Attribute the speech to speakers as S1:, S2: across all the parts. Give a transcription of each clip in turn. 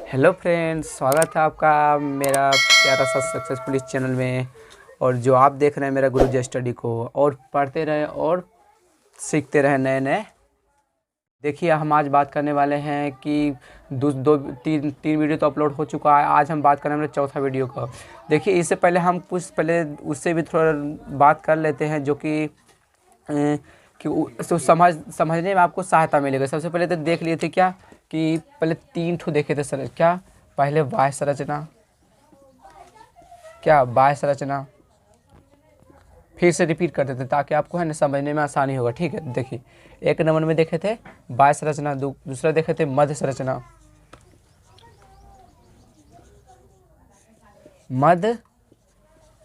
S1: Hello friends, स्वागत है आपका मेरा प्यारा सा सक्सेसफुल इस चैनल में। और जो आप देख रहे हैं मेरा गुरुजी स्टडी को, और पढ़ते रहें और सीखते रहें नए नए। देखिए, हम आज बात करने वाले हैं कि तीन वीडियो तो अपलोड हो चुका है। आज हम बात करें मेरे चौथा वीडियो का। देखिए, इससे पहले हम कुछ पहले उससे भी थोड़ा बात कर लेते हैं, जो कि उसको समझने में आपको सहायता मिलेगा। सबसे पहले तो देख लिए थे क्या कि पहले 3 ठो देखे थे सर। क्या पहले बाह्य संरचना, क्या बाह्य संरचना, फिर से रिपीट करते थे ताकि आपको है ना समझने में आसानी होगा। ठीक है, देखिए 1 नंबर में देखे थे बाह्य संरचना, दूसरा देखे थे मध्य संरचना, मध्य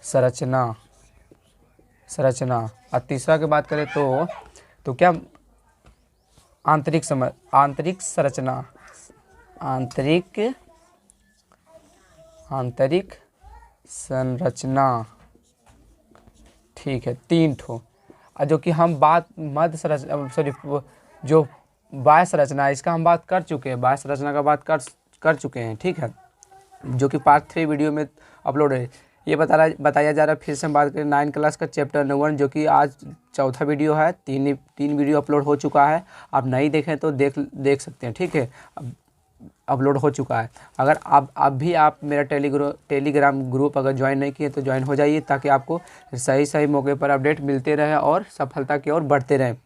S1: संरचना और तीसरा की बात करें तो क्या आंतरिक संरचना, आंतरिक संरचना। ठीक है, 3 ठो। और जो कि हम बात मध्य संरचना जो बाह्य संरचना है, इसका हम बात कर चुके हैं। बाह्य संरचना का बात कर चुके हैं। ठीक है, जो कि पार्ट 3 वीडियो में अपलोड है। ये बताया जा रहा है। फिर से हम बात करें 9 क्लास का चैप्टर नंबर 1, जो कि आज चौथा वीडियो है। तीन वीडियो अपलोड हो चुका है। आप नहीं देखें तो देख सकते हैं। ठीक है, अपलोड हो चुका है। अगर आप मेरा टेलीग्राम ग्रुप अगर ज्वाइन नहीं किए तो ज्वाइन हो जाइए, ताकि आपको सही मौके पर अपडेट मिलते रहे और सफलता की ओर बढ़ते रहें।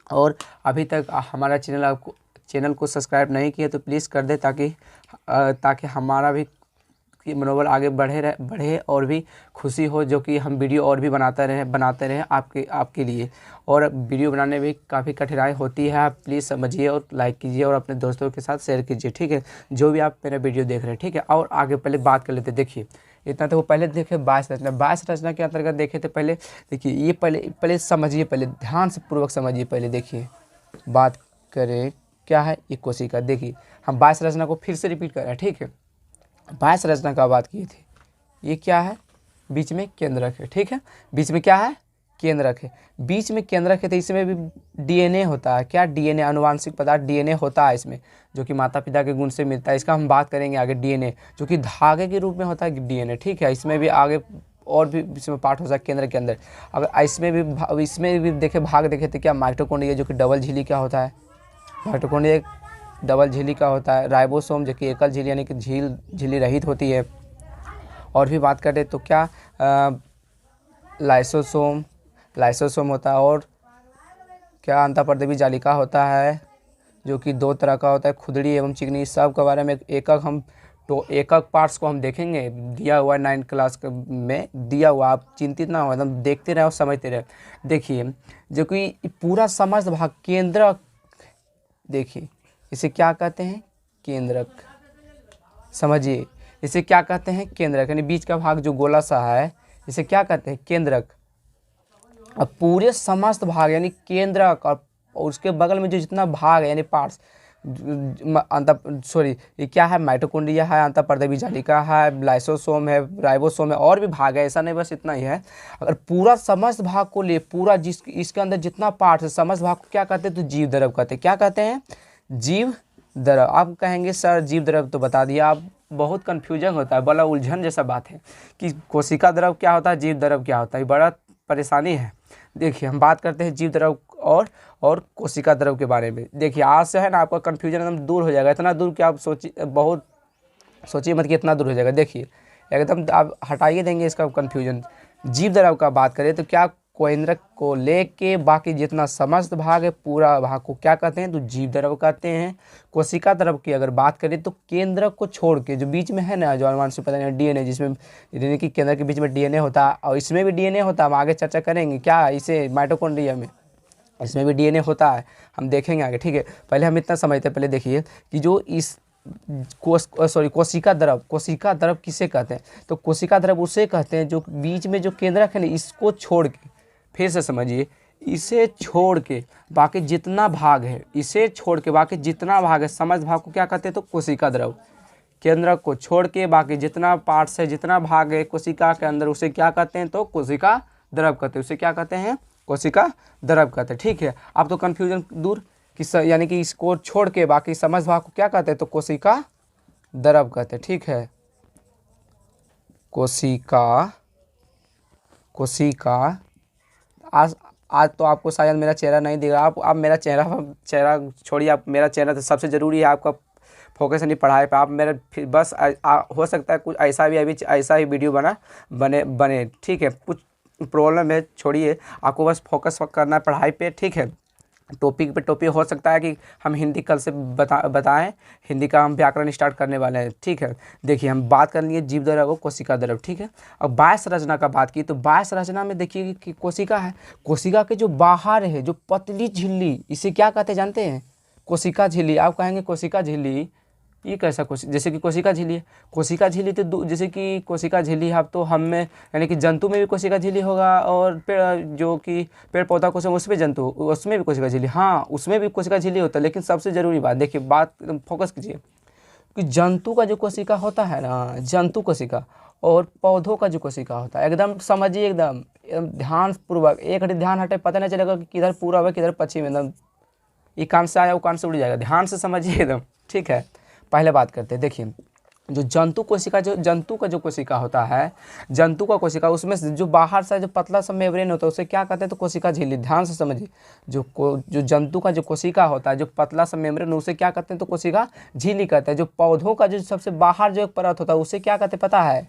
S1: और अभी तक हमारा चैनल को सब्सक्राइब नहीं किया तो प्लीज़ कर दे, ताकि हमारा भी मनोबल आगे बढ़े और भी खुशी हो, जो कि हम वीडियो और भी बनाते रहें आपके लिए। और वीडियो बनाने में काफ़ी कठिनाई होती है, आप प्लीज़ समझिए और लाइक कीजिए और अपने दोस्तों के साथ शेयर कीजिए। ठीक है, जो भी आप मेरा वीडियो देख रहे हैं। ठीक है, और आगे पहले बात कर लेते। देखिए, इतना तो वो पहले देखे बाह्य संरचना। बाह्य संरचना के अंतर्गत देखे थे पहले। देखिए, ये पहले समझिए, पहले ध्यान से पूर्वक समझिए। पहले देखिए, बात करें क्या है ये कोशिका। देखिए, हम बाह्य संरचना को फिर से रिपीट कर रहे हैं। ठीक है, बाह्य संरचना का बात किए थे। ये क्या है? बीच में केंद्रक है। ठीक है, बीच में क्या है? केंद्रक है। बीच में केंद्रक है तो इसमें भी डीएनए होता है। क्या? डीएनए, आनुवांशिक पदार्थ डीएनए होता है इसमें, जो कि माता पिता के गुण से मिलता है। इसका हम बात करेंगे आगे। डीएनए जो कि धागे के रूप में होता है डीएनए। ठीक है, इसमें भी आगे और भी इसमें पार्ट हो सकता है केंद्र के अंदर। अगर इसमें भी देखे भाग देखे तो क्या माइटोकॉन्ड्रिया, जो कि डबल झिल्ली का होता है। माइटोकॉन्ड्रिया डबल झिल्ली का होता है। राइबोसोम जो कि एकल झिल्ली यानी कि झिल्ली रहित होती है। और भी बात करें तो क्या लाइसोसोम होता है। और क्या अंतःपर्दवी जालिका होता है, जो कि 2 तरह का होता है, खुदड़ी एवं चिकनी। इस सब के बारे में एकक पार्ट्स को हम देखेंगे। दिया हुआ 9 क्लास में दिया हुआ, आप चिंतित ना हो, एकदम देखते रहे और समझते रहे। देखिए, जो कि पूरा समस्त भाग केंद्रक, देखिए इसे क्या कहते हैं? केंद्रक। समझिए, इसे क्या कहते हैं? केंद्रक। यानी बीच का भाग जो गोला सा है, इसे क्या कहते हैं? केंद्रक। अब पूरे समस्त भाग यानी केंद्रक, और उसके बगल में जो जितना भाग है यानी पार्ट्स, ये क्या है? माइटोकॉन्ड्रिया है, अंतःपर्दवी जालिका है, लाइसोसोम है, राइबोसोम है, और भी भाग है। ऐसा नहीं बस इतना ही है। अगर पूरा समस्त भाग को ले, पूरा इसके अंदर जितना पार्ट है, समस्त भाग को क्या कहते हैं? तो जीव द्रव कहते हैं। क्या कहते हैं? जीव द्रव। आप कहेंगे सर जीव द्रव तो बता दिया। आप बहुत कन्फ्यूजन होता है, बड़ा उलझन जैसा बात है कि कोशिका द्रव क्या होता है, जीव द्रव क्या होता है। बड़ा परेशानी है। देखिए, हम बात करते हैं जीव द्रव और कोशिका द्रव के बारे में। देखिए, आज से है ना आपका कन्फ्यूजन एकदम दूर हो जाएगा। इतना दूर कि आप सोचिए मत कि इतना दूर हो जाएगा। देखिए, एकदम आप हटाइए देंगे इसका कन्फ्यूजन। जीव द्रव का बात करें तो क्या? केंद्रक को लेके बाकी जितना समस्त भाग है, पूरा भाग को क्या कहते हैं? तो जीव द्रव कहते हैं। कोशिका द्रव की अगर बात करें तो केंद्रक को छोड़ के जो बीच में है ना, जो आनुवांशिक पदार्थ डीएनए, जिसमें यानी कि केंद्र के बीच में डीएनए होता है, और इसमें भी डीएनए होता है। हम आगे चर्चा करेंगे क्या इसे माइटोकॉन्ड्रिया में, इसमें भी डीएनए होता है, हम देखेंगे आगे। ठीक है, पहले हम इतना समझते हैं। पहले देखिए कि जो इस कोशिका द्रव किसे कहते हैं? तो कोशिका द्रव उसे कहते हैं जो बीच में जो केंद्रक है ना, इसको छोड़ के, फिर से समझिए, इसे छोड़ के बाकी जितना भाग है, इसे छोड़ के बाकी जितना भाग है, समस्त भाग को क्या कहते हैं? तो कोशिका द्रव। केंद्रक को छोड़ के बाकी जितना पार्ट्स है, जितना भाग है कोशिका के अंदर, उसे क्या कहते हैं? तो कोशिका द्रव कहते हैं। उसे क्या कहते हैं? कोशिका द्रव कहते हैं। ठीक है, अब तो कन्फ्यूजन दूर, यानी कि इसको छोड़ के बाकी समस्त भाग को क्या कहते हैं? तो कोशिका द्रव कहते हैं, ठीक है। कोशिका, कोशिका। आज आज तो आपको शायद मेरा चेहरा नहीं दिख रहा, आप मेरा चेहरा छोड़िए, आप मेरा चेहरा तो सबसे ज़रूरी है, आपका फोकस नहीं पढ़ाई पे, आप मेरा फिर बस हो सकता है कुछ ऐसा भी अभी ऐसा ही वीडियो बने, ठीक है। कुछ प्रॉब्लम है, छोड़िए, आपको बस फोकस करना है पढ़ाई पे, ठीक है। टॉपिक पे टॉपिक हो सकता है कि हम हिंदी कल से बताएं, हिंदी का हम व्याकरण स्टार्ट करने वाले हैं, ठीक है। देखिए हम बात कर लिए जीव द्रव और कोशिका द्रव, ठीक है। अब बाह्य संरचना का बात की तो बाह्य संरचना में देखिए कि कोशिका है, कोशिका के जो बाहर है जो पतली झिल्ली, इसे क्या कहते हैं जानते हैं? कोशिका झिल्ली। आप कहेंगे कोशिका झिल्ली, ये कैसा जैसे कि कोशिका झिल्ली है, कोशिका झिल्ली तो जैसे कि कोशिका झिल्ली है, अब तो हम में यानी कि जंतु में भी कोशिका झिल्ली होगा, और जो कि पेड़ पौधा कोशिका उसमें जंतु उसमें भी कोशिका झिल्ली, हाँ उसमें भी कोशिका झिल्ली होता है। लेकिन सबसे ज़रूरी बात देखिए, बात एकदम फोकस कीजिए कि जंतु का जो कोशिका होता है ना, जंतु कोशिका और पौधों का जो कोशिका होता है, एकदम समझिए, एकदम ध्यान पूर्वक, एक घड़ी ध्यान हटे, पता नहीं चलेगा कि किधर पूरब है किधर पश्चिम, एकदम ये कान से आया वो कान से उड़ जाएगा, ध्यान से समझिए एकदम, ठीक है। पहले बात करते हैं, देखिए जो जंतु कोशिका, जो जंतु का जो कोशिका होता है, जंतु का कोशिका, उसमें जो बाहर से जो पतला सा मेम्ब्रेन होता है उसे क्या कहते हैं? तो कोशिका झिल्ली। ध्यान से समझिए, जो जंतु का जो कोशिका होता है, जो पतला सा मेम्ब्रेन, उसे क्या कहते हैं? तो कोशिका झिल्ली कहते हैं। जो पौधों का जो सबसे बाहर जो एक परत होता है उसे क्या कहते हैं पता है?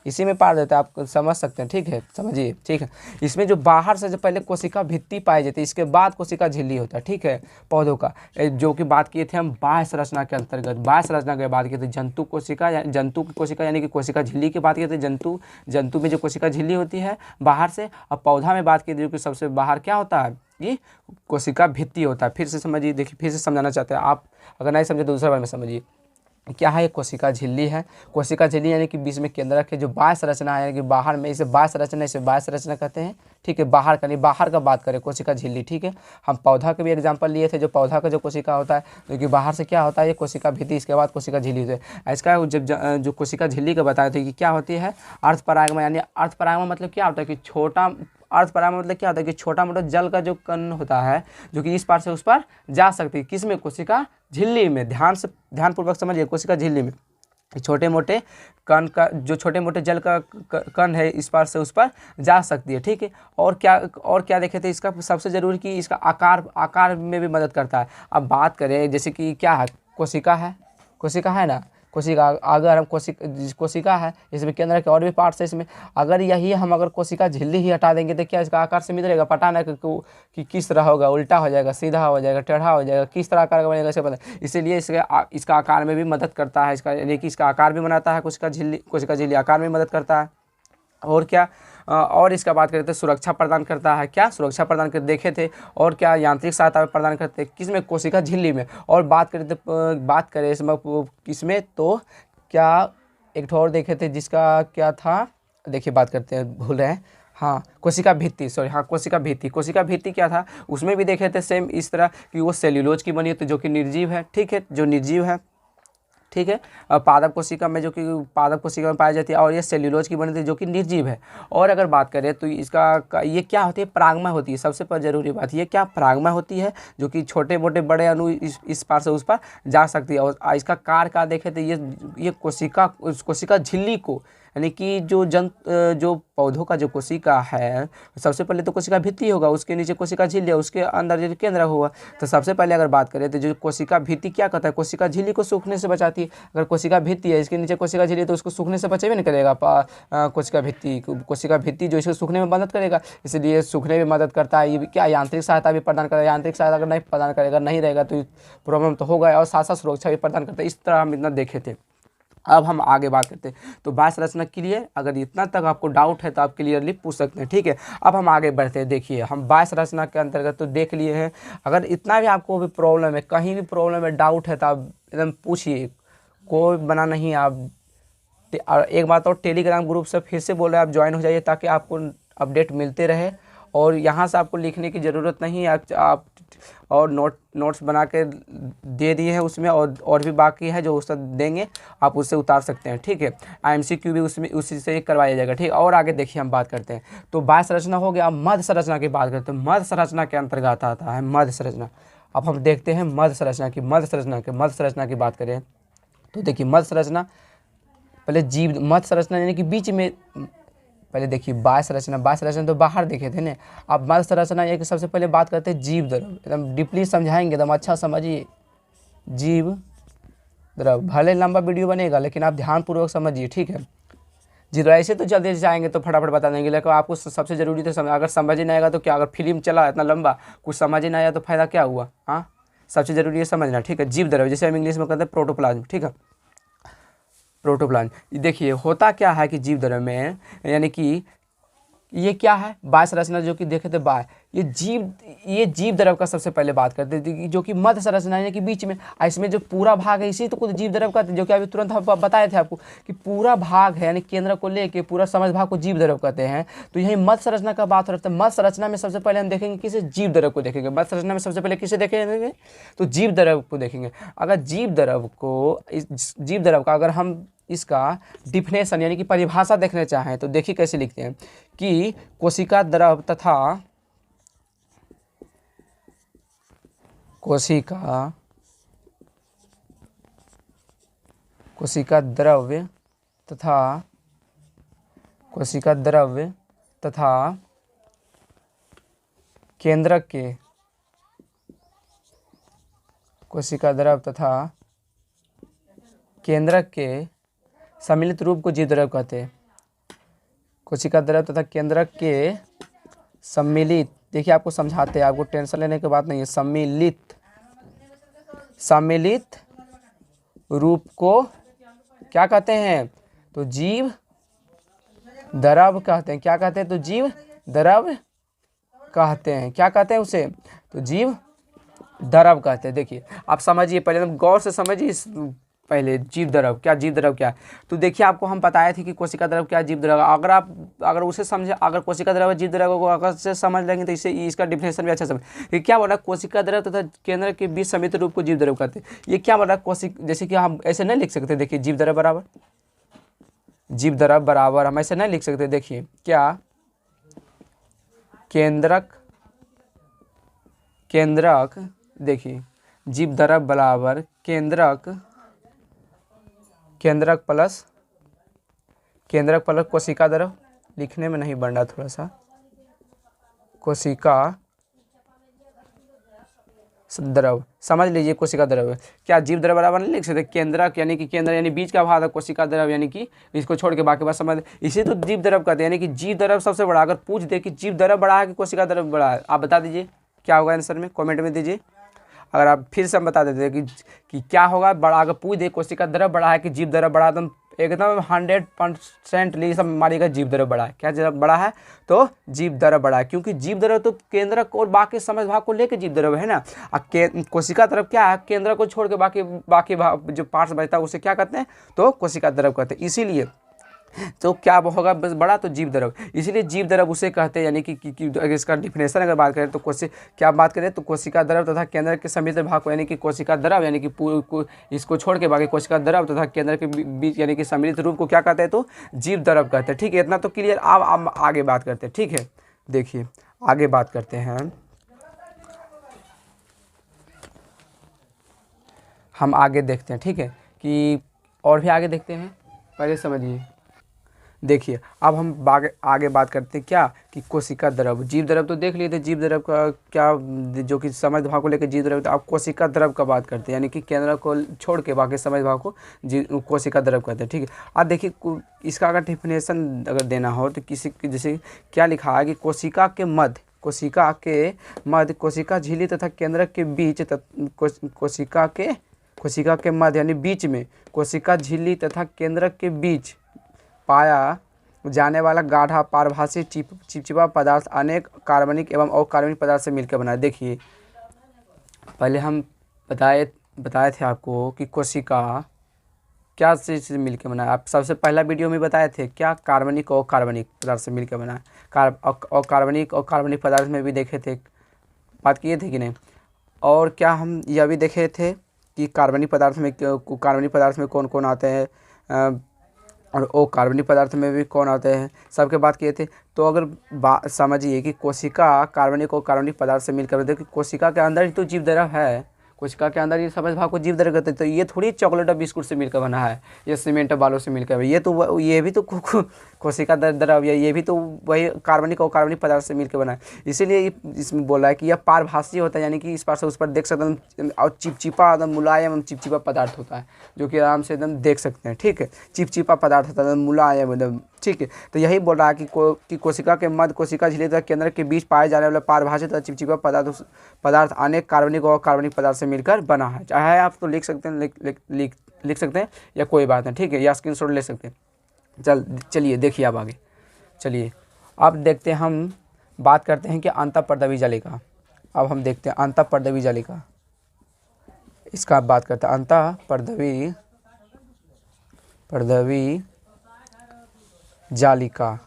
S1: इसी में पार देता है, आप समझ सकते हैं, ठीक है, समझिए, ठीक है। इसमें जो बाहर से जो पहले कोशिका भित्ति पाई जाती है, इसके बाद कोशिका झिल्ली होता है, ठीक है, पौधों का। जो कि बात किए थे हम बाह्य संरचना के अंतर्गत, बाह्य संरचना के बात किए थे जंतु कोशिका, जंतु की कोशिका यानी कि कोशिका झिल्ली की बात किए थे, जंतु में जो कोशिका झिल्ली होती है बाहर से। अब पौधा में बात की थी, जो कि सबसे बाहर क्या होता है? ये कोशिका भित्ति होता है। फिर से समझिए, देखिए फिर से समझाना चाहते हैं आप, अगर नहीं समझे तो दूसरा बार में समझिए। क्या है? ये कोशिका झिल्ली है। कोशिका झिल्ली यानी कि बीच में केंद्रक है, जो बाह्य संरचना है यानी कि बाहर में, इसे बाह्य संरचना, इसे बाह्य संरचना कहते हैं, ठीक है। बाहर का नहीं, बाहर का बात करें कोशिका झिल्ली, ठीक है। हम पौधा के भी एग्जांपल लिए थे, जो पौधा का जो कोशिका होता है, जो कि बाहर से क्या होता है? ये कोशिका भित्ति, इसके बाद कोशिका झिल्ली होती है। इसका जब जो कोशिका झिल्ली का बताया था कि क्या होती है? अर्ध परागमा, यानी अर्ध परागमा मतलब क्या होता है कि छोटा, अर्ध परागमा मतलब क्या होता है कि छोटा मोटा जल का जो कण होता है, जो कि इस पार से उस पार जा सकती है, किसमें? कोशिका झिल्ली में। ध्यानपूर्वक समझिए, कोशिका झिल्ली में छोटे मोटे कण का, जो छोटे मोटे जल का कण है, इस पार से उस पार जा सकती है, ठीक है। और क्या देखे थे? इसका सबसे जरूरी कि इसका आकार में भी मदद करता है। अब बात करें जैसे कि क्या है? कोशिका है ना, कोशिका, अगर हम कोशिका है, इसमें केंद्र के और भी पार्ट्स है इसमें, अगर कोशिका झिल्ली ही हटा देंगे तो क्या इसका आकार सीमित रहेगा? पता नहीं कि किस तरह होगा, उल्टा हो जाएगा, सीधा हो जाएगा, टेढ़ा हो जाएगा, किस तरह आकार का बनेगा इसे पता। इसीलिए इसका आकार में भी मदद करता है, इसका यानी कि इसका आकार भी बनाता है, कोशिका झिल्ली आकार में मदद करता है। और क्या, और इसका बात करते हैं, सुरक्षा प्रदान करता है। क्या सुरक्षा प्रदान कर देखे थे? और क्या यांत्रिक सहायता प्रदान करते हैं? किसमें? कोशिका झिल्ली में। और बात करें इसमें किसमें, तो क्या एक और देखे थे जिसका क्या था, देखिए बात करते हैं, भूल रहे हैं, हाँ कोशिका भित्ति, सॉरी, हाँ कोशिका भित्ति क्या था? उसमें भी देखे थे सेम इस तरह कि वो सेल्यूलोज की बनी है, तो जो कि निर्जीव है, ठीक है, जो निर्जीव है, ठीक है। पादप कोशिका में, जो कि पादप कोशिका में पाई जाती है, और ये सेल्यूलोज की बनी थी, जो कि निर्जीव है। और अगर बात करें तो ये क्या होती है? परागमा होती है। सबसे जरूरी बात ये क्या? परागमा होती है, जो कि छोटे मोटे बड़े अणु इस पार से उस पार जा सकती है। और इसका कार्य का देखें तो ये कोशिका झिल्ली को, यानी कि जो पौधों का जो कोशिका है, सबसे पहले तो कोशिका भित्ति होगा, उसके नीचे कोशिका झिल्ली है, उसके अंदर जो केंद्र होगा। तो सबसे पहले अगर बात करें तो जो कोशिका भित्ति क्या करता है? कोशिका झिल्ली को सूखने से बचाती है। अगर कोशिका भित्ति है, इसके नीचे कोशिका झिल्ली, तो उसको सूखने से बचेबे नहीं करेगा। कोशिका भित्ति जो इसको सूखने में मदद करेगा, इसलिए सूखने में मदद करता है। ये भी क्या? यांत्रिक सहायता भी प्रदान करता है। यांत्रिक सहायता अगर नहीं प्रदान करेगा, नहीं रहेगा तो प्रॉब्लम तो होगा, और साथ साथ सुरक्षा भी प्रदान करता है। इस तरह हम इतना देखे थे। अब हम आगे बात करते हैं, तो बाह्य संरचना क्लियर। अगर इतना तक आपको डाउट है तो आप क्लियरली पूछ सकते हैं, ठीक है। अब हम आगे बढ़ते हैं। देखिए हम बाह्य संरचना के अंतर्गत तो देख लिए हैं। अगर इतना भी आपको भी प्रॉब्लम है, कहीं भी प्रॉब्लम है, डाउट है, तो आप एकदम पूछिए, कोई बना नहीं। आप एक बात और, टेलीग्राम ग्रुप से फिर से बोल रहे हैं, आप ज्वाइन हो जाइए, ताकि आपको अपडेट मिलते रहे। और यहाँ से आपको लिखने की ज़रूरत नहीं है, आप और नोट्स बना के दे दिए हैं उसमें, और भी बाकी है जो उससे देंगे, आप उससे उतार सकते हैं, ठीक है। IMCQ भी उसी से करवाया जाएगा, ठीक है। और आगे देखिए हम बात करते हैं, तो बाह्य संरचना हो गया। अब मध्य संरचना की बात करते हैं। मध्य संरचना के अंतर्गत आता है मध्य संरचना। अब हम देखते हैं मध्य संरचना की बात करें तो देखिए मध्य संरचना, पहले जीव मध्य संरचना यानी कि बीच में, पहले देखिए बाह्य संरचना तो बाहर देखे थे ना। अब मध्य संरचना ये कि सबसे पहले बात करते हैं जीव द्रव, एकदम डीपली समझाएंगे, एकदम अच्छा समझिए। जीव द्रव भले लंबा वीडियो बनेगा लेकिन आप ध्यानपूर्वक समझिए, ठीक है जी। तो ऐसे तो जल्दी से जाएंगे तो फटाफट बता देंगे, लेकिन आपको सबसे जरूरी तो अगर समझ ही नहीं आएगा तो क्या, अगर फिल्म चला इतना लंबा कुछ समझ ही नहीं आया तो फायदा क्या हुआ। हाँ, सबसे जरूरी है समझना, ठीक है। जीव द्रव जैसे हम इंग्लिश में कहते हैं प्रोटोप्लाज्म, ठीक है। प्रोटोप्लाज्म देखिए होता क्या है कि जीव द्रव में, यानी कि ये क्या है, बाह्य संरचना जो कि देखे थे बाह्य, ये जीव द्रव का सबसे पहले बात करते थे, जो कि मध्य संरचना यानी कि बीच में, इसमें जो पूरा भाग है इसी तो कुछ जीव द्रव कहते हैं, जो कि अभी तुरंत हम बताए थे आपको कि पूरा भाग है यानी केंद्र को लेके पूरा समझ भाग को जीव द्रव कहते हैं। तो यही मध्य संरचना का बात रहता है। मध्य संरचना में सबसे पहले हम देखेंगे किसे, जीव द्रव को देखेंगे। मध्य संरचना में सबसे पहले किसे देखेंगे, तो जीव द्रव को देखेंगे। अगर जीव द्रव का अगर हम इसका डिफिनेशन यानी कि परिभाषा देखना चाहें तो देखिए कैसे लिखते हैं कि कोशिका द्रव तथा कोशिका द्रव्य तथा केंद्रक के, कोशिका द्रव तथा केंद्रक के सम्मिलित रूप को जीव द्रव कहते हैं। कोशिका द्रव तथा केंद्रक के सम्मिलित, देखिए आपको समझाते हैं, आपको टेंशन लेने की बात नहीं है। सम्मिलित रूप को क्या कहते हैं, तो जीव द्रव कहते हैं। क्या कहते हैं, तो जीव द्रव कहते हैं। क्या कहते हैं उसे, तो जीव द्रव कहते हैं। देखिए आप समझिए, पहले एकदम गौर से समझिए पहले जीव द्रव क्या है। तो देखिए आपको हम बताए थे कि कोशिका द्रव क्या, जीव द्रव। अगर उसे समझे, अगर कोशिका द्रव जीव द्रव को अगर से समझ लेंगे तो इसे इसका डिफिनेशन भी अच्छा समझ। ये क्या बोला, कोशिका द्रव तथा केंद्र के बीच समित रूप को जीव द्रव कहते हैं। ये क्या बोला, जैसे कि हम ऐसे नहीं लिख सकते, देखिए जीव द्रव बराबर हम ऐसे नहीं लिख सकते। देखिए क्या, केंद्रक देखिए जीव द्रव बराबर केंद्रक प्लस कोशिका द्रव। लिखने में नहीं बन रहा थोड़ा सा, कोशिका द्रव समझ लीजिए। कोशिका द्रव क्या जीव द्रव बराबर नहीं लिख सकते, केंद्रक यानी कि केंद्र यानी बीच का भाग है, कोशिका द्रव यानी कि इसको छोड़ के बाकी बात समझ, इसे तो जीव द्रव कहते हैं। यानी कि जीव द्रव सबसे बड़ा, अगर पूछ दे कि जीव द्रव बड़ा है कि कोशिका द्रव बड़ा है, आप बता दीजिए क्या होगा आंसर में, कमेंट में दीजिए। अगर आप फिर से हम बता देते हैं कि क्या होगा, बड़ा अगर पूछ दे कोशिका द्रव बड़ा है कि जीव द्रव बड़ा है, तो एकदम 100% सब मारिएगा जीव द्रव बड़ा है। क्या जब बड़ा है, तो जीव द्रव बड़ा है, क्योंकि जीव द्रव तो केंद्र और बाकी समझ भाग को लेकर जीव द्रव है ना। कोशिका द्रव क्या है, केंद्र को छोड़ के बाकी जो पार्ट्स बचता है उसे क्या कहते हैं, तो कोशिका द्रव कहते हैं। इसीलिए तो क्या होगा बस बड़ा, तो जीव द्रव, इसीलिए जीव द्रव उसे कहते हैं। यानी कि इसका डिफिनेशन अगर बात करें तो क्या बात करें, तो कोशिका द्रव तथा केंद्र के समित भाग को, यानी कि कोशिका द्रव यानी कि इसको छोड़ के बाकी कोशिका द्रव तथा केंद्र के बीच यानी कि सम्मिलित रूप को क्या कहते हैं, तो जीव द्रव कहते हैं। ठीक है, इतना तो क्लियर। अब आगे बात करते हैं, ठीक है। देखिए आगे बात करते हैं, हम आगे देखते हैं, ठीक है, कि और भी आगे देखते हैं, पहले समझिए। देखिए अब हम आगे बात करते हैं क्या, कि कोशिका द्रव, जीव द्रव तो देख लिए थे, जीव द्रव का क्या जो कि समझ भाग को लेकर जीव द्रव, तो अब कोशिका द्रव का बात करते हैं, यानी कि केंद्र को छोड़ के बाकी समझ भाग को कोशिका द्रव कहते हैं। ठीक है, अब देखिए इसका अगर डिफिनेशन अगर देना हो तो जैसे क्या लिखा है कि कोशिका के मध्य, कोशिका झिल्ली तथा केंद्र के बीच, कोशिका के मध्य यानी बीच में, कोशिका झिल्ली तथा केंद्र के बीच पाया जाने वाला गाढ़ा पारभासी चिपचिपा पदार्थ अनेक कार्बनिक एवं अकार्बनिक पदार्थ से मिलकर बना है। देखिए पहले हम बताए थे आपको कि कोशिका क्या चीज़ से मिलकर बना है। आप सबसे पहला वीडियो में बताए थे क्या, कार्बनिक और कार्बनिक पदार्थ से मिलकर बना है। कार्बनिक और कार्बनिक पदार्थ में भी देखे थे, बात किए थे कि नहीं। और क्या हम यह भी देखे थे कि कार्बनिक पदार्थ में कौन कौन आते हैं और कार्बनिक पदार्थ में भी कौन आते हैं, सबके बात किए थे। तो अगर समझिए कि कोशिका कार्बनिक और कार्बनिक पदार्थ से मिलकर, देखिए कोशिका के अंदर ही तो जीव द्रव है, कोशिका के अंदर ये समझ भाग को जीव द्रव्य कहते हैं। तो ये थोड़ी चॉकलेट और बिस्कुट से मिलकर बना है, ये सीमेंट और बालू से मिलकर, ये भी तो कोशिका द्रव्य, ये भी तो वही कार्बनिक और कार्बनिक पदार्थ से मिलकर बना है। इसीलिए इसमें बोला है कि यह पारभासी होता है, यानी कि इस पार से उस पर देख सकते हैं, और चिपचिपा एकदम मुलायम एवं चिपचिपा पदार्थ होता है, जो कि आराम से एकदम देख सकते हैं। ठीक है, चिपचिपा पदार्थ होता है एकदम मुलायम एकदम। ठीक है, तो यही बोल रहा है कि कोशिका के मध्य कोशिका झिल्ली तथा केंद्र के बीच पाए जाने वाला पारभासी तथा चिपचिपा पदार्थ अनेक कार्बनिक और कार्बनिक पदार्थ से मिलकर बना है। चाहे आप तो लिख सकते हैं, लिख सकते हैं या कोई बात नहीं। ठीक है, या स्क्रीनशॉट ले सकते हैं। चलिए देखिए आप आगे। चलिए अब देखते हैं, हम बात करते हैं कि अंतःपर्दवी जालिका। अब हम देखते हैं अंतःपर्दवी जालिका, इसका बात करते हैं। अंतःपर्दवी जालिका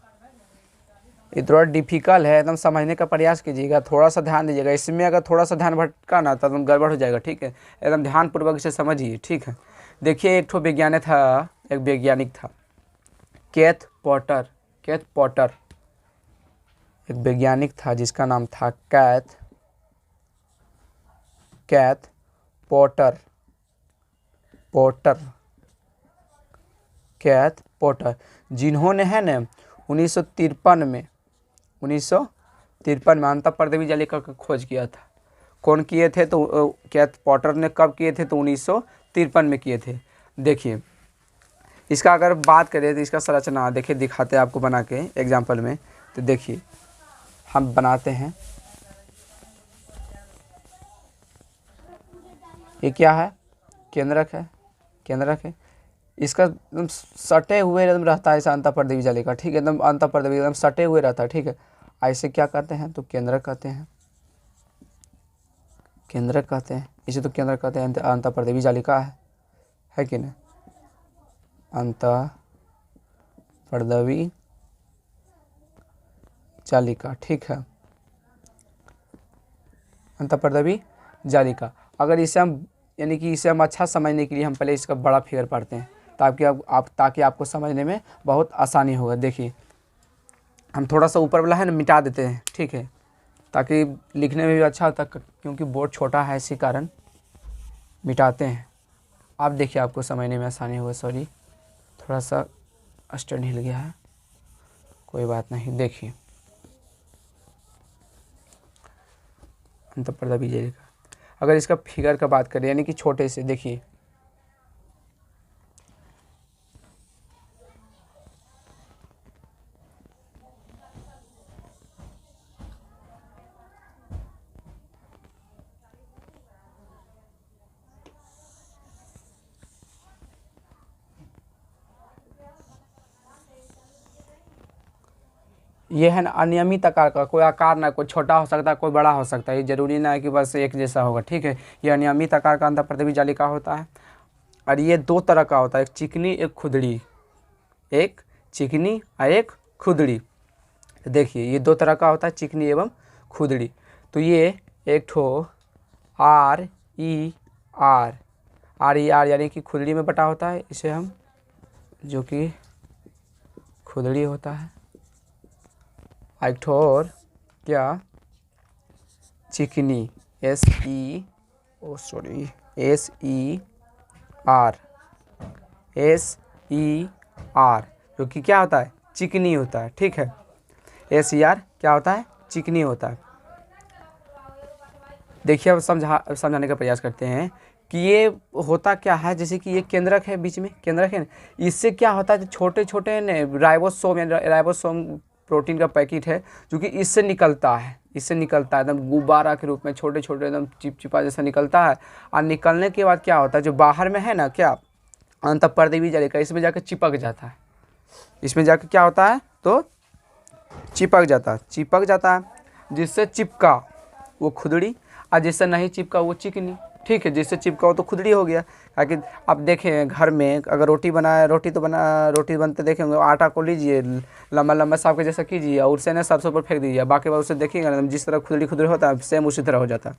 S1: ये थोड़ा डिफिकल्ट है, एकदम समझने का प्रयास कीजिएगा, थोड़ा सा ध्यान दीजिएगा। इसमें अगर थोड़ा सा ध्यान भटका ना तो एकदम गड़बड़ हो जाएगा। ठीक है, एकदम ध्यानपूर्वक इसे समझिए। ठीक है, देखिए एक वैज्ञानिक था केथ पॉटर। एक वैज्ञानिक था जिसका नाम था कैथ पॉटर। कैथ पॉटर, जिन्होंने है न 1953 में अंतःपर्दवी जालिका का खोज किया था। कौन किए थे? तो कैथ पॉटर ने कब किए थे? तो 1953 में किए थे। देखिए इसका अगर बात करें तो इसका संरचना देखिए, दिखाते हैं आपको बना के एग्जाम्पल में। तो देखिए हम बनाते हैं, ये क्या है? केंद्रक है। इसका एकदम सटे हुए एकदम रहता है ऐसा अंतःपर्दवी जालिका। ठीक है, एकदम अंतःपर्दवी एकदम सटे हुए रहता है। ठीक है, ऐसे क्या कहते हैं? तो केंद्रक कहते हैं। इसे तो केंद्रक कहते हैं। अंतःपर्दवी जालिका है कि नहीं? अंतःपर्दवी जालिका। ठीक है, अंतःपर्दवी जालिका। अगर इसे हम यानी कि इसे हम अच्छा समझने के लिए हम पहले इसका बड़ा फिगर पढ़ते हैं, ताकि आपको समझने में बहुत आसानी होगा। देखिए हम थोड़ा सा ऊपर वाला है ना मिटा देते हैं। ठीक है, ताकि लिखने में भी अच्छा होता, क्योंकि बोर्ड छोटा है इसी कारण मिटाते हैं। आप देखिए आपको समझने में आसानी होगा। सॉरी, थोड़ा सा स्टैंड हिल गया है, कोई बात नहीं। देखिए अंतःपर्दवी जालिका, अगर इसका फिगर का बात करें यानी कि छोटे से, देखिए ये है ना अनियमित आकार का, कोई आकार ना, कोई छोटा हो सकता है, कोई बड़ा हो सकता है। ये जरूरी ना है कि बस एक जैसा होगा। ठीक है, ये अनियमित आकार का अंतःपर्दवी जालिका होता है। और ये दो तरह का होता है, एक चिकनी एक खुदड़ी। तो देखिए ये दो तरह का होता है, चिकनी एवं खुदड़ी। तो ये एक ठो आर ई आर यानी कि खुदड़ी में बटा होता है। इसे हम जो कि खुदड़ी होता है। एक ठो और क्या? चिकनी SER जो कि क्या होता है? चिकनी होता है। ठीक है, SER क्या होता है? चिकनी होता है। देखिए अब समझाने का प्रयास करते हैं कि ये होता क्या है। जैसे कि ये केंद्रक है, बीच में केंद्रक है ना, इससे क्या होता है? छोटे छोटे राइबोसोम प्रोटीन का पैकेट है जो कि इससे निकलता है एकदम गुब्बारा के रूप में, छोटे छोटे एकदम चिपचिपा जैसा निकलता है। और निकलने के बाद क्या होता है? जो बाहर में है ना, क्या अंतःपर्दवी जालिका, इसमें जाकर चिपक जाता है। इसमें जाकर क्या होता है? तो चिपक जाता है। जिससे चिपका वो खुदड़ी, और जिससे नहीं चिपका वो चिकनी। ठीक है, जिससे चिपका हो तो खुदड़ी हो गया। ताकि आप देखें घर में अगर रोटी बनते देखेंगे, आटा को लीजिए, लंबा लंबा सांप के जैसा कीजिए और उससे ना सरसों पर फेंक दीजिए, बाकी बार उसे देखिएगा ना, जिस तरह खुदड़ी होता है सेम उसी तरह हो जाता है।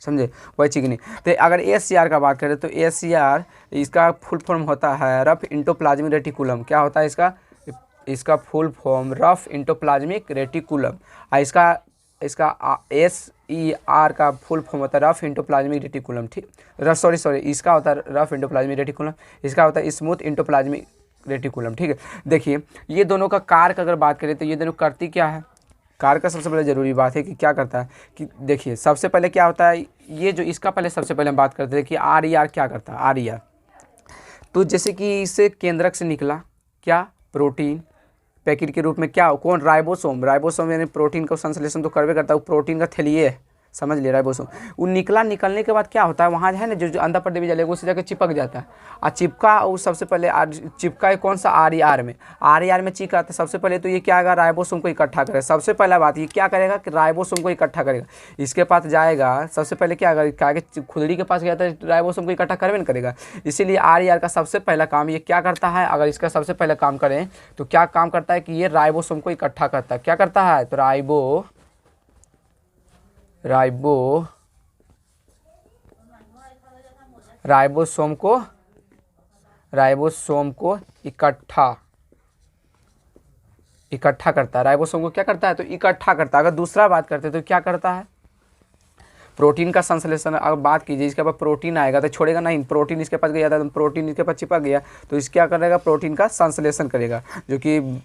S1: समझे? वही चिकनी। तो अगर SER का बात करें तो SER इसका फुल फॉर्म होता है रफ इंडोप्लाज्मिक रेटिकुलम। क्या होता है इसका full form? Rough endoplasmic reticulum. इसका RER का फुल फॉर्म होता है रफ एंडोप्लाज्मिक रेटिकुलम, ठीक। सॉरी इसका होता है रफ एंडोप्लाज्मिक रेटिकुलम, इसका होता है स्मूथ एंडोप्लाज्मिक रेटिकुलम, ठीक है। देखिए ये दोनों का कार्य अगर बात करें तो ये दोनों करती क्या है, कार्य का सबसे पहले ज़रूरी बात है कि क्या करता है कि देखिए सबसे पहले क्या होता है, ये जो इसका पहले सबसे पहले हम बात करते हैं कि RER क्या करता है। RER तो जैसे कि इससे केंद्रक से निकला क्या, प्रोटीन पैकेट के रूप में, क्या कौन, राइबोसोम यानी प्रोटीन का संश्लेषण तो करवे करता है, वो प्रोटीन का थैलिए है, समझ लिया राइबोसोम। वो निकलने के बाद क्या होता है, वहाँ है ना जो अंदर परदेवी जाले उसी जगह चिपक जाता है, और चिपका वो सबसे पहले चिपका है कौन सा, RER में। RER में चिपका तो सबसे पहले तो ये क्या आएगा, राइबोसोम को इकट्ठा करेगा। सबसे पहला बात ये क्या करेगा कि राइबोसोम को इकट्ठा करेगा, इसके पास जाएगा सबसे पहले क्या आएगा, खुदड़ी के पास गया तो राइबोसोम को इकट्ठा करवे न करेगा। इसीलिए RER का सबसे पहला काम ये क्या करता है, अगर इसका सबसे पहले काम करें तो क्या काम करता है कि ये राइबोसोम को इकट्ठा करता है। क्या करता है, तो राइबोसोम को इकट्ठा करता है। राइबोसोम को क्या करता है, तो इकट्ठा करता है। अगर दूसरा बात करते हैं तो क्या करता है, प्रोटीन का संश्लेषण। अगर बात कीजिए इसके पास प्रोटीन आएगा तो छोड़ेगा नहीं, प्रोटीन इसके पास गया था तो प्रोटीन इसके पास चिपक गया तो इस क्या करेगा, प्रोटीन का संश्लेषण करेगा, जो कि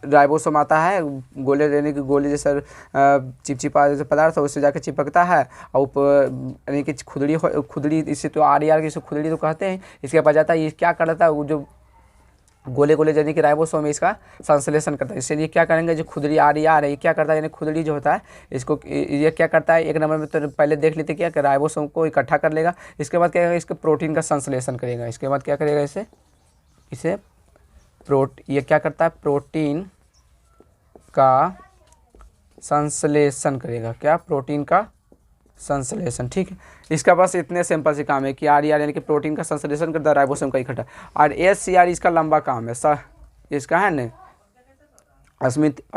S1: राइबोसोम आता है गोले यानी कि गोले जैसा चिपचिपा जैसे पदार्थ है, उससे जाकर चिपकता है और यानी कि खुदड़ी इसे तो RER की खुदड़ी तो कहते हैं, इसके पास जाता है। ये क्या करता है, वो जो गोले यानी कि राइबोसोम में इसका संश्लेषण करता है। इसलिए क्या करेंगे, जो खुदड़ी RER है ये क्या करता है, यानी खुदड़ी जो होता है इसको ये क्या करता है, एक नंबर में तो पहले देख लेते क्या कि राइबोसोम को इकट्ठा कर लेगा। इसके बाद क्या करेगा, इसके प्रोटीन का संश्लेषण करेगा। इसके बाद क्या करेगा, इसे ये क्या करता है, प्रोटीन का संश्लेषण करेगा। क्या, प्रोटीन का संश्लेषण, ठीक है। इसका बस इतने सिंपल से काम है कि RER यानी कि प्रोटीन का संश्लेषण करता है, राइबोसोम का इकट्ठा। और SCR इसका लंबा काम है, इसका है ना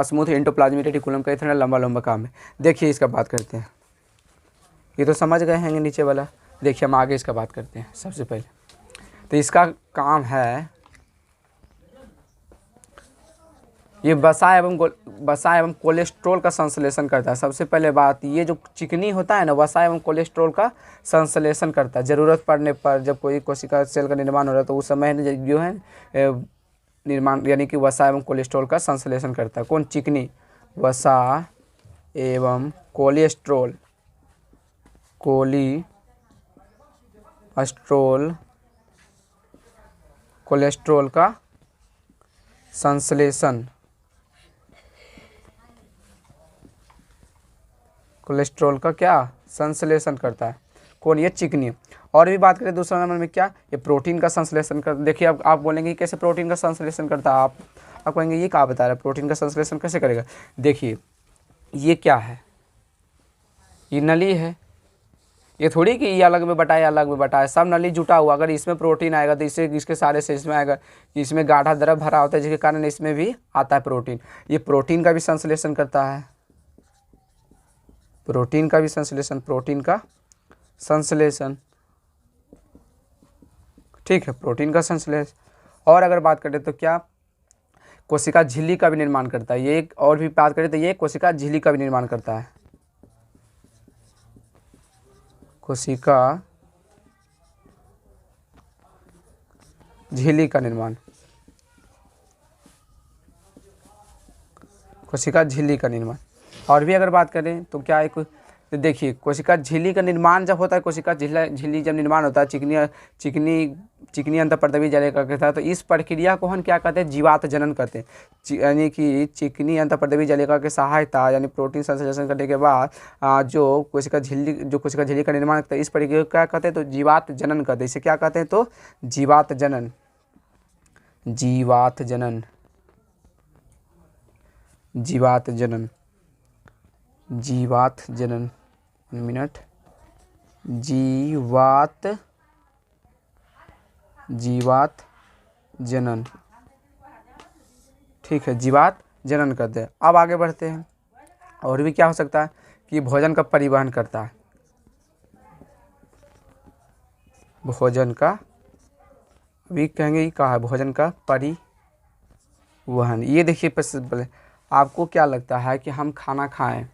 S1: स्मूथ एंडोप्लाज्मिक रेटिकुलम का इतना लंबा काम है। देखिए इसका बात करते हैं, ये तो समझ गए हैं नीचे वाला। देखिए हम आगे इसका बात करते हैं। सबसे पहले तो इसका काम है ये वसा एवं कोलेस्ट्रॉल का संश्लेषण करता है। सबसे पहले बात, ये जो चिकनी होता है ना, वसा एवं कोलेस्ट्रॉल का संश्लेषण करता है। ज़रूरत पड़ने पर जब कोई कोशिका सेल का निर्माण हो रहा है तो उस समय जो है निर्माण यानी कि वसा एवं कोलेस्ट्रॉल का संश्लेषण करता है। कौन, चिकनी, वसा एवं कोलेस्ट्रॉल का संश्लेषण, कोलेस्ट्रॉल का क्या संश्लेषण करता है। कौन, ये चिकनी। और भी बात करें दूसरा नंबर में क्या, ये प्रोटीन का संश्लेषण कर। देखिए अब आप बोलेंगे कैसे प्रोटीन का संश्लेषण करता है, आप कहेंगे ये क्या बता रहा है, प्रोटीन का संश्लेषण कैसे करेगा। देखिए ये क्या है, ये नली है, ये थोड़ी कि ये अलग में बटा है, सब नली जुटा हुआ। अगर इसमें प्रोटीन आएगा तो इसके सारे से इसमें आएगा, इसमें गाढ़ा द्रव भरा होता है जिसके कारण इसमें भी आता है प्रोटीन। ये प्रोटीन का भी संश्लेषण करता है, प्रोटीन का संश्लेषण, ठीक है, प्रोटीन का संश्लेषण। और अगर बात करें तो क्या, कोशिका झिल्ली का भी निर्माण करता है। ये और भी बात करें तो ये कोशिका झिल्ली का भी निर्माण करता है, कोशिका झिल्ली का निर्माण, और भी अगर बात करें तो क्या है, तो देखिए कोशिका झिल्ली का निर्माण जब होता है, कोशिका झिल्ली जब निर्माण होता है चिकनी अंतःपर्दवी जालिका के साथ, तो इस प्रक्रिया को हम क्या कहते हैं, जीवात जनन कहते हैं। यानी कि चिकनी अंतःपर्दवी जालिका की सहायता यानी प्रोटीन संश्लेषण करने के बाद जो कोशिका झिल्ली का निर्माण करता है, इस प्रक्रिया को क्या कहते हैं, तो जीवात जनन कहते हैं। इसे क्या कहते हैं, तो जीवात जनन, जीवात जनन, ठीक है, जीवात जनन करते हैं। अब आगे बढ़ते हैं। और भी क्या हो सकता है कि भोजन का परिवहन करता है, भोजन का, अभी कहेंगे ये कहा है, भोजन का परिवहन। ये देखिए आपको क्या लगता है कि हम खाना खाएं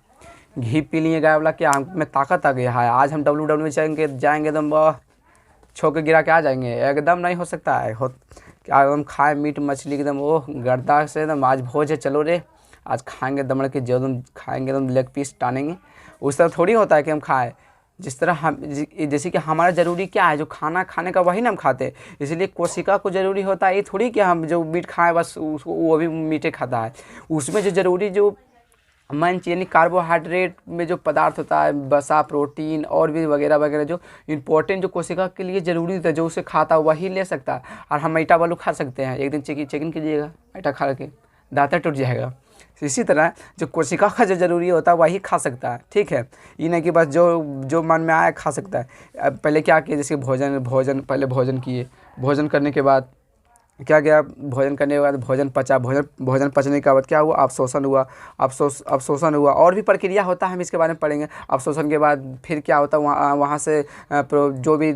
S1: घी पी लिए गाय वाला, क्या हम में ताकत आ गया है, आज हम WWE जाएंगे एकदम छो के गिरा के आ जाएंगे, एकदम नहीं हो सकता है। क्या हम खाए मीट मछली एकदम ओह गर्दा से एकदम, आज भोज है चलो रे आज खाएंगे दमड़ के, जो एकदम खाएंगे एकदम लेग पीस टानेंगे। उस तरह थोड़ी होता है कि हम खाएं, जिस तरह हम जैसे कि हमारा ज़रूरी क्या है, जो खाना खाने का वही ना हम खाते, इसलिए कोशिका को ज़रूरी होता है। ये थोड़ी कि हम जो मीट खाएं बस उसको वो भी मीठे खाता है, उसमें जो ज़रूरी जो मंच यानी कार्बोहाइड्रेट में जो पदार्थ होता है, वसा, प्रोटीन और भी वगैरह वगैरह जो इम्पोर्टेंट जो कोशिका के लिए ज़रूरी होता है, जो उसे खाता है वही ले सकता है। और हम मीठा बालू खा सकते हैं, एक दिन चेकिंग कीजिएगा मीठा खा के दांत टूट जाएगा। इसी तरह जो कोशिका का जो ज़रूरी होता है वही खा सकता है, ठीक है। ये नहीं कि बस जो मन में आया खा सकता है। अब पहले क्या किए, जैसे पहले भोजन किए, भोजन करने के बाद क्या गया, भोजन करने के बाद भोजन पचा, भोजन पचने के बाद क्या हुआ, अवशोषण हुआ और भी प्रक्रिया होता है, हम इसके बारे में पढ़ेंगे। अवशोषण के बाद फिर क्या होता है, वहाँ से जो भी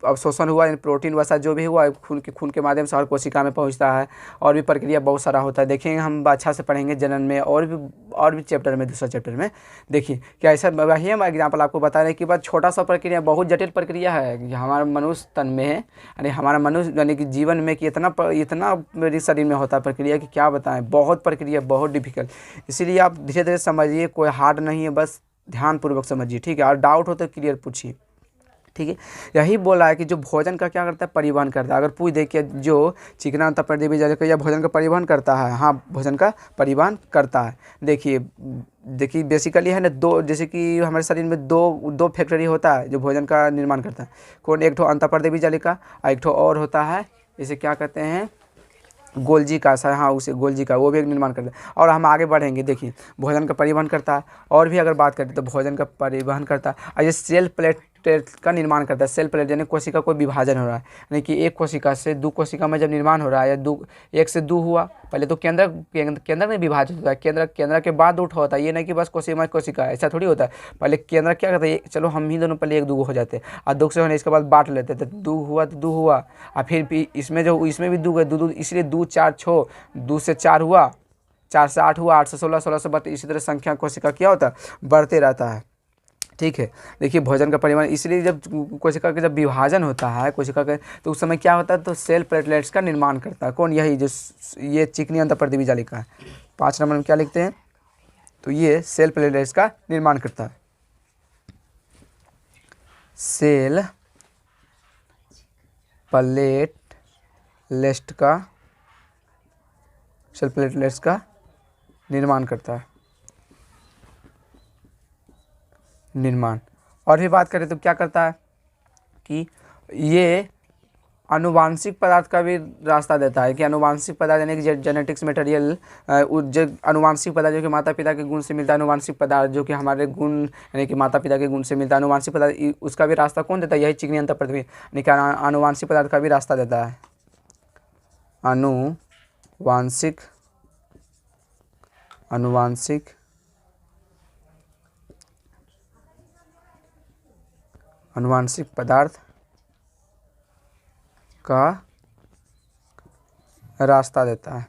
S1: अवशोषण हुआ, प्रोटीन वसा जो भी हुआ खून के माध्यम से हर कोशिका में पहुंचता है, और भी प्रक्रिया बहुत सारा होता है। देखेंगे हम अच्छा से पढ़ेंगे जनन में, और भी चैप्टर में, दूसरा चैप्टर में। देखिए क्या ऐसा वही हम एग्जाम्पल आपको बता रहे हैं कि बस छोटा सा प्रक्रिया बहुत जटिल प्रक्रिया है कि हमारा मनुष्य तन में है, यानी हमारा मनुष्य यानी कि जीवन में कि इतना मेरे शरीर में होता है प्रक्रिया कि क्या बताएं, बहुत प्रक्रिया, बहुत डिफिकल्ट। इसीलिए आप धीरे धीरे समझिए, कोई हार्ड नहीं है, बस ध्यानपूर्वक समझिए, ठीक है। और डाउट हो तो क्लियर पूछिए, ठीक है। यही बोला है कि जो भोजन का क्या करता है, परिवहन करता है। अगर पूछ दे कि जो चिकना तपरदेवी जालिका या भोजन का परिवहन करता है, हाँ भोजन का परिवहन करता है। देखिए बेसिकली है ना, दो, जैसे कि हमारे शरीर में दो फैक्टरी होता है जो भोजन का निर्माण करता है। कौन, एक ठो अंतःपर्देवी जालिका और एक ठो और होता है, इसे क्या कहते हैं, गोल्जी का, हाँ उसे गोल्जी का, वो भी एक निर्माण करता है। और हम आगे बढ़ेंगे, देखिए भोजन का परिवहन करता है, और भी अगर बात करें तो भोजन का परिवहन करता है। और ये सेल प्लेट का निर्माण करता है। सेल प्लेट यानी कोशिका कोई विभाजन हो रहा है, यानी कि एक कोशिका से दो कोशिका में जब निर्माण हो रहा है, या एक से दो हुआ, पहले तो केंद्र में विभाजित होता है, केंद्र के बाद उठा होता है। ये नहीं कि बस कोशिका, ऐसा थोड़ी होता है। पहले केंद्र क्या करता है, चलो हम ही दोनों पहले एक दो हो जाते हैं, और दो से होने इसके बाद बांट लेते थे, दो हुआ तो दो हुआ, और फिर इसमें भी दो गए, दो इसलिए 2 4 6, 2 से 4 हुआ, 4 से 8 हुआ, 8 से 16, 16 से 32, इसी तरह संख्या कोशिका क्या होता है, बढ़ते रहता है, ठीक है। देखिए भोजन का परिवहन, इसलिए जब कोशिका का जब विभाजन होता है कोशिका का, तो उस समय क्या होता है, तो सेल प्लेटलेट्स का निर्माण करता है। कौन, यही जो ये चिकनी अंतःपर्देवी जालिका है। 5 नंबर में क्या लिखते हैं, तो ये सेल प्लेटलेट्स का निर्माण करता है। सेल प्लेटलेट्स का निर्माण करता है, निर्माण। और भी बात करें तो क्या करता है कि ये आनुवांशिक पदार्थ का भी रास्ता देता है, कि आनुवांशिक पदार्थ यानी कि जेनेटिक्स मटेरियल, जो आनुवांशिक पदार्थ जो कि माता पिता के गुण से मिलता है, आनुवांशिक पदार्थ जो कि हमारे गुण यानी कि माता पिता के गुण से मिलता है, आनुवांशिक पदार्थ, उसका भी रास्ता कौन देता है, यही चिकनी अंतःपर्देवी यानी कि आनुवांशिक पदार्थ का भी रास्ता देता है। आनुवांशिक पदार्थ का रास्ता देता है,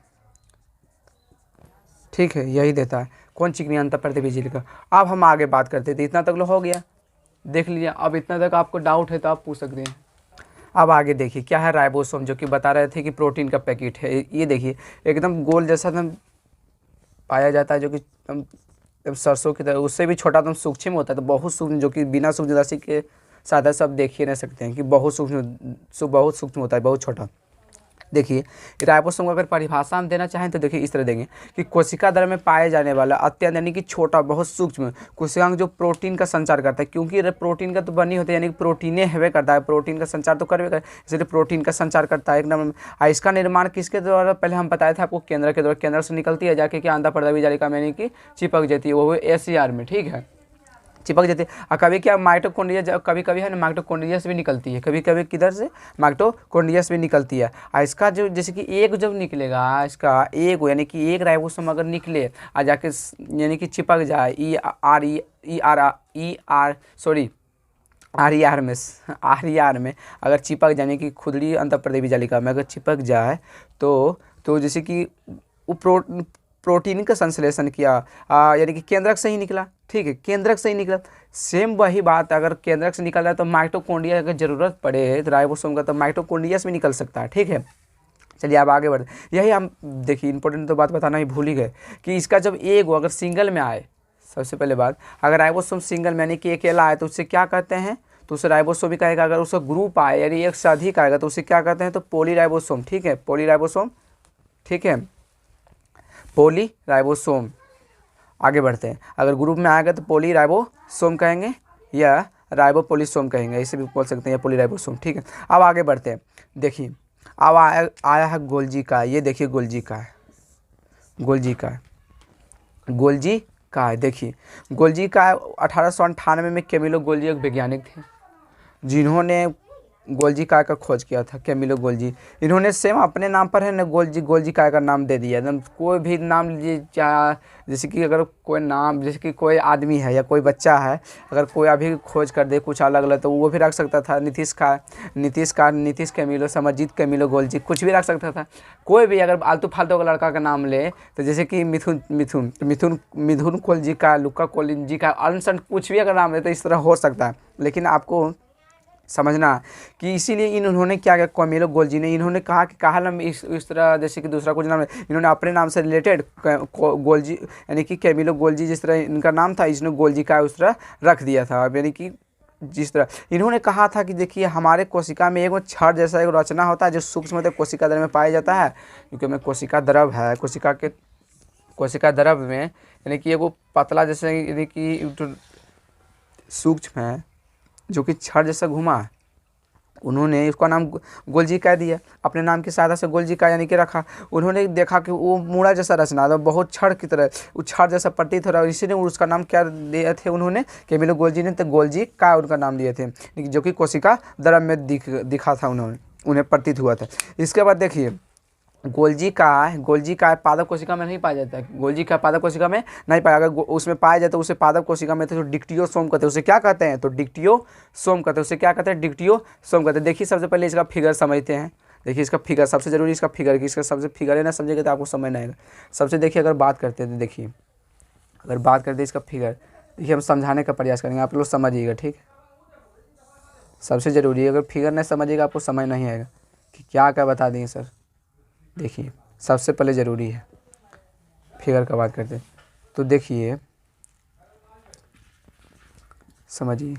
S1: ठीक है, यही देता है। कौन, चिकनी अंतःपर्देवी जालिका। अब हम आगे बात करते थे, इतना तक लो हो गया, देख लीजिए। अब इतना तक आपको डाउट है तो आप पूछ सकते हैं। अब आगे देखिए क्या है, राइबोसोम, जो कि बता रहे थे कि प्रोटीन का पैकेट है। ये देखिए एकदम गोल जैसा एकदम पाया जाता है, जो कि सरसों की तरह, उससे भी छोटा एकदम सूक्ष्म होता है, तो बहुत सूक्ष्म, जो कि बिना सूक्ष्मदर्शी के साथ सब देख ही नहीं सकते हैं कि बहुत सूक्ष्म होता है, बहुत छोटा। देखिए राइबोसोम को अगर परिभाषा हम देना चाहें तो देखिए इस तरह देंगे कि कोशिका द्रव्य में पाए जाने वाला अत्यंत यानी कि छोटा, बहुत सूक्ष्म कोशिकांग जो प्रोटीन का संचार करता है, क्योंकि प्रोटीन का तो बनी होती है, यानी कि प्रोटीने हवे करता है, प्रोटीन का संचार तो करवे करता है, इसलिए प्रोटीन का संचार करता है एकदम। इसका निर्माण किसके द्वारा, पहले हम बताए थे आपको, केंद्र के द्वारा, केंद्र से निकलती है जाके कि अंतःपर्देवी जालिका में यानी कि चिपक जाती है, वो SCR में, ठीक है, चिपक जाती है। और कभी क्या माइटोकॉन्ड्रिया, कभी कभी है ना माइटोकॉन्ड्रिया से भी निकलती है, कभी कभी किधर से, माइटोकॉन्ड्रिया से भी निकलती है। और इसका जो जैसे कि एक जब निकलेगा, इसका एक यानी कि एक राइबोसोम अगर निकले और जाके यानी कि चिपक जाए RER में अगर चिपक जाने की खुदरी अंतःपर्देवी जालिका में अगर चिपक जाए तो जैसे कि वो प्रोटीन का संश्लेषण किया, यानी कि केंद्रक से ही निकला, ठीक है, केंद्रक से ही निकला। सेम वही बात अगर केंद्रक से निकल रहा है तो माइटोकॉन्ड्रिया की जरूरत पड़े तो राइबोसोम का, तो माइटोकॉन्ड्रिया से भी निकल सकता है, ठीक है। चलिए अब आगे बढ़ते, यही हम देखिए इंपॉर्टेंट तो बात बताना ही भूल ही गए कि इसका जब एगो अगर सिंगल में आए, सबसे पहले बात, अगर राइबोसोम सिंगल में यानी कि अकेला आए तो उससे क्या कहते हैं, तो उसे राइबोसोम भी कहेगा। अगर उसका ग्रुप आए यानी एक से अधिक आएगा तो उसे क्या कहते हैं, तो पॉलीराइबोसोम, ठीक है, पॉलीराइबोसोम, ठीक है, पॉलीराइबोसोम। आगे बढ़ते हैं, अगर ग्रुप में आएगा तो पॉलीराइबोसोम कहेंगे या राइबोपोलिसोम कहेंगे, इसे भी बोल सकते हैं, या पॉलीराइबोसोम, ठीक है। अब आगे बढ़ते हैं, देखिए अब आया है गोल्जी का, ये देखिए गोल्जी का है, गोल्जी का है, गोल्जी का है, देखिए गोल्जी का 1898 में कैमिलो गोल्जी एक वैज्ञानिक थे जिन्होंने गोल्जी काय का खोज किया था, कैमिलो गोल्जी। इन्होंने सेम अपने नाम पर है ना गोल्जी, गोल्जी काय का नाम दे दिया। एकदम कोई भी नाम लीजिए, जैसे कि अगर कोई नाम, जैसे कि कोई आदमी है या कोई बच्चा है, अगर कोई अभी खोज कर दे कुछ अलग अलग तो वो भी रख सकता था, नीतीश का Nitish Camillo, Samarjeet Camillo Golgi, कुछ भी रख सकता था। कोई भी अगर आलतू फालतू का लड़का का नाम ले तो जैसे कि मिथुन कोल्जी का, लुक्का कोलिंजी का, अनसन कुछ भी अगर नाम ले तो इस तरह हो सकता है। लेकिन आपको समझना कि इसीलिए इन्होंने क्या किया, कैमिलो गोल्जी ने, इन्होंने कहा कि काहलम इस तरह, जैसे कि दूसरा कुछ नाम है, इन्होंने अपने नाम से रिलेटेड गोल्जी यानी कि कैमिलो गोल्जी जिस तरह इनका नाम था, इसने गोल्जी का उस तरह रख दिया था। यानी कि जिस तरह इन्होंने कहा था कि देखिए हमारे कोशिका में एक छड़ जैसा एक रचना होता है जो सूक्ष्म कोशिका द्रव्य में पाया जाता है, क्योंकि में कोशिका द्रव है, कोशिका द्रव्य में यानी कि एगो पतला जैसे यानी कि सूक्ष्म है जो कि छड़ जैसा घुमा है, उन्होंने उसका नाम गोल्जी का दिया, अपने नाम की सहायता से गोल्जी का यानी कि रखा। उन्होंने देखा कि वो मूड़ा जैसा रचना था, बहुत छड़ की तरह, वो छड़ जैसा प्रतीत हो रहा है, इसीलिए उसका नाम क्या दिए थे उन्होंने, कैमिलो गोल्जी ने, तो गोल्जी का उनका नाम दिए थे, जो कि कोशिका द्रव्य में दिखा था, उन्हें प्रतीत हुआ था। इसके बाद देखिए गोल्जी का पादप कोशिका में नहीं पाया जाता है, गोल्जी का पादप कोशिका में नहीं पाया, अगर उसमें पाया जाता है तो उसे पादप कोशिका में तो डिक्टियोसोम कहते हैं, उसे क्या कहते हैं, तो डिक्टियोसोम कहते हैं, उसे क्या कहते हैं, डिक्टियोसोम कहते हैं। देखिए सबसे पहले इसका फिगर समझते हैं, देखिए इसका फिगर सबसे जरूरी, इसका फिगर की, इसका सबसे फिगर है ना, समझेगा तो आपको समझ नहीं आएगा। सबसे देखिए अगर बात करते हैं तो देखिए, अगर बात करते हैं इसका फिगर, देखिए हम समझाने का प्रयास करेंगे, आप लोग समझिएगा, ठीक। सबसे ज़रूरी है, अगर फिगर नहीं समझिएगा आपको समझ नहीं आएगा कि क्या क्या बता देंगे सर। देखिए सबसे पहले ज़रूरी है फिगर का बात करते हैं तो देखिए समझिए,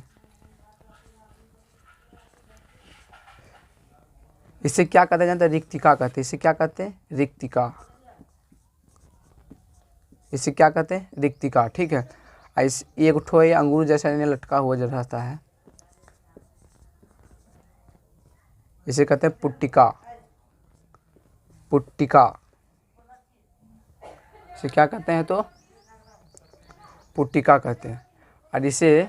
S1: इसे क्या कहते हैं जानते हैं, रिक्तिका कहते हैं, इसे क्या कहते हैं, रिक्तिका, इसे क्या कहते हैं, रिक्तिका, ठीक है। इस एक ठो अंगूर जैसा इन्हें लटका हुआ जो रहता है, इसे कहते हैं पुट्टिका, पुट्टिका, इसे क्या कहते हैं, तो पुट्टिका कहते हैं। और इसे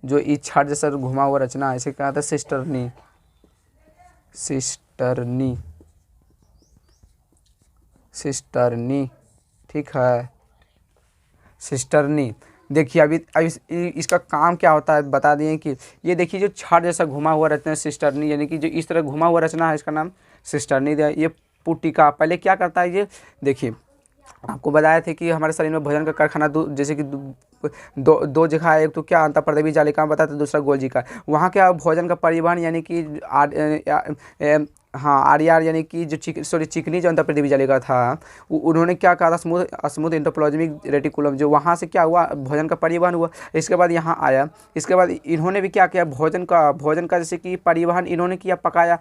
S1: जो इस छड़ जैसा घुमा हुआ रचना है, इसे क्या कहते हैं, सिस्टर्नी, सिस्टर्नी, सिस्टर्नी, ठीक है, सिस्टर्नी। देखिए अभी इसका काम क्या होता है बता दिए कि ये देखिए जो छड़ जैसा घुमा हुआ रचना है सिस्टर्नी, यानी कि जो इस तरह घुमा हुआ रचना है इसका नाम सिस्टर्नी दिया। ये पुट्टिका पहले क्या करता है, ये देखिए आपको बताया थे कि हमारे शरीर में भोजन का कारखाना जैसे कि दो जगह है, एक तो क्या अंतःप्रदेवी जालिका में बताते, दूसरा गोल्जी का। वहाँ क्या भोजन का परिवहन यानी कि आरआर यानी कि जो चिकनी जो अंतःप्रदेवी जालिका था, उन्होंने क्या कहा था, स्मूथ एंडोप्लाज्मिक रेटिकुलम, जो वहाँ से क्या हुआ, भोजन का परिवहन हुआ। इसके बाद यहाँ आया, इसके बाद इन्होंने भी क्या किया, भोजन का जैसे कि परिवहन इन्होंने किया, पकाया,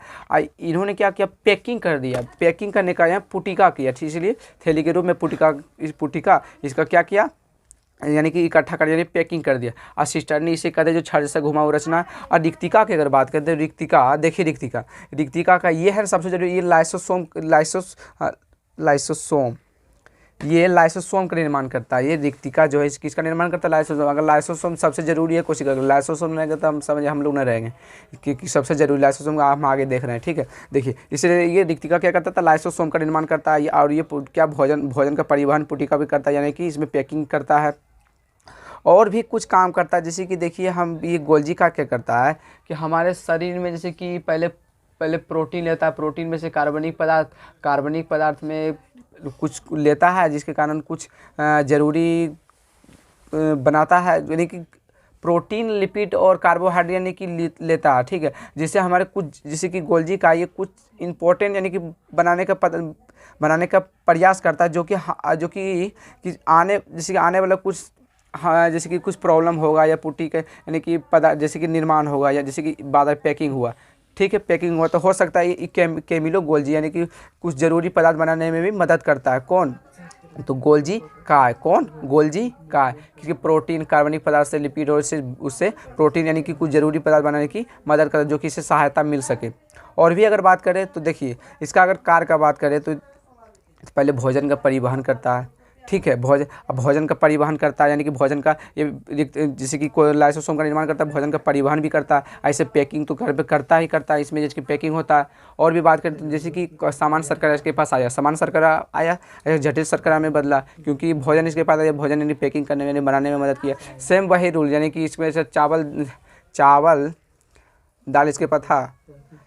S1: इन्होंने क्या किया, पैकिंग कर दिया, पैकिंग करने का यहाँ पुटिका किया, इसलिए थैली के रूप में पुटिका इसका क्या किया, यानी कि इकट्ठा कर, यानी पैकिंग कर दिया। और सिस्टर्नी इसे कहते हैं जो छड़ जैसा घुमा हुआ रचना। और रिक्तिका की अगर बात करते हैं, रिक्तिका देखिए, रिक्तिका का ये है सबसे जरूरी, ये लाइसोसोम, ये लाइसोसोम का निर्माण करता है। ये रिक्तिका जो है किसका निर्माण करता है, लाइसोसोम। अगर लाइसोसोम सबसे जरूरी है कोशिका, लाइसोसोम नहीं तो हम समझे हम लोग न रहेंगे कि सबसे जरूरी लाइसोसोम का हम आगे देख रहे हैं, ठीक है। देखिए इसलिए ये रिक्तिका क्या करता था, लाइसोसोम का निर्माण करता है, और ये क्या भोजन का परिवहन पुटिका भी करता है, यानी कि इसमें पैकिंग करता है और भी कुछ काम करता है। जैसे कि देखिए हम ये गोल्जी का क्या करता है कि हमारे शरीर में जैसे कि पहले प्रोटीन लेता है, प्रोटीन में से कार्बनिक पदार्थ में कुछ लेता है जिसके कारण कुछ ज़रूरी बनाता है, यानी कि प्रोटीन, लिपिड और कार्बोहाइड्रेट यानी कि लेता है, ठीक है। जिससे हमारे कुछ, जैसे कि गोल्जी का ये कुछ इंपॉर्टेंट यानी कि बनाने का प्रयास करता है, जो कि आने, जैसे कि आने वाला कुछ, हाँ, जैसे कि कुछ प्रॉब्लम होगा या पुट्टी के यानी कि पदार्थ, जैसे कि निर्माण होगा या जैसे कि बाद में पैकिंग हुआ, ठीक है, पैकिंग हुआ तो हो सकता है ये केमिलो गोल्जी यानी कि कुछ ज़रूरी पदार्थ बनाने में भी मदद करता है। कौन? तो गोल्जी का है। कौन? गोल्जी का है, क्योंकि प्रोटीन, कार्बनिक पदार्थ से लिपिड और उससे प्रोटीन यानी कि कुछ ज़रूरी पदार्थ बनाने की मदद करता है, जो कि इससे सहायता मिल सके। और भी अगर बात करें तो देखिए, इसका अगर कार्य का बात करें तो पहले भोजन का परिवहन करता है, ठीक है। भोजन का परिवहन करता है, यानी कि भोजन का ये जैसे कि कोई लाइसोसोम का निर्माण करता है, भोजन का परिवहन भी करता है। ऐसे पैकिंग तो घर पे करता ही करता है, इसमें जैसे कि पैकिंग होता है। और भी बात करें तो जैसे कि सामान्य शर्करा इसके पास आया, सामान्य शर्करा आया, जटिल शर्करा में बदला, क्योंकि भोजन इसके पास आया, भोजन यानी पैकिंग करने में, बनाने में मदद किया। सेम वही रूल, यानी कि इसमें से चावल दाल इसके पास था,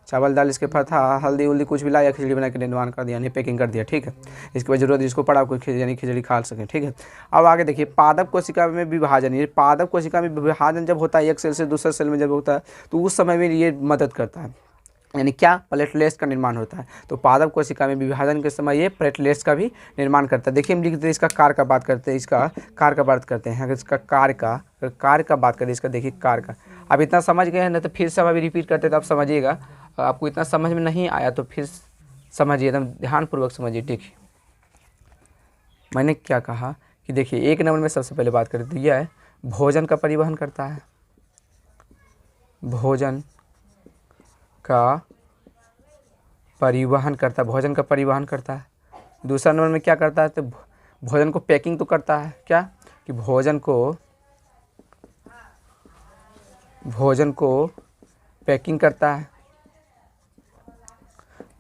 S1: चावल दाल इसके पास था, हल्दी उल्दी कुछ भी लाया, खिचड़ी बना के निर्माण कर दिया, यानी पैकिंग कर दिया, ठीक है। इसके बाद जरूरत जिसको पड़ा कोई यानी खिचड़ी खा सके, ठीक है। अब आगे देखिए, पादप कोशिका में विभाजन। ये पादप कोशिका में विभाजन जब होता है, एक सेल से दूसरे सेल में जब होता है, तो उस समय में ये मदद करता है, यानी क्या? प्लेटलेट्स का निर्माण होता है। तो पादप कोशिका में विभाजन के समय ये प्लेटलेट्स का भी निर्माण करता है। देखिए हम लिखते हैं, इसका कार्य का बात करते हैं, इसका कार्य का बात करते हैं, इसका कार्य का बात करें, इसका देखिए कार्य का। अब इतना समझ गए हैं ना, तो फिर से हम अभी रिपीट करते तो आप समझिएगा। आपको इतना समझ में नहीं आया तो फिर समझिए, एकदम ध्यानपूर्वक समझिए। देखिए मैंने क्या कहा कि देखिए, 1 नंबर में सबसे पहले बात करें तो यह है, भोजन का परिवहन करता है, भोजन का परिवहन करता है, भोजन का परिवहन करता है। दूसरा नंबर में क्या करता है, तो भोजन को पैकिंग तो करता है, क्या कि भोजन को पैकिंग करता है,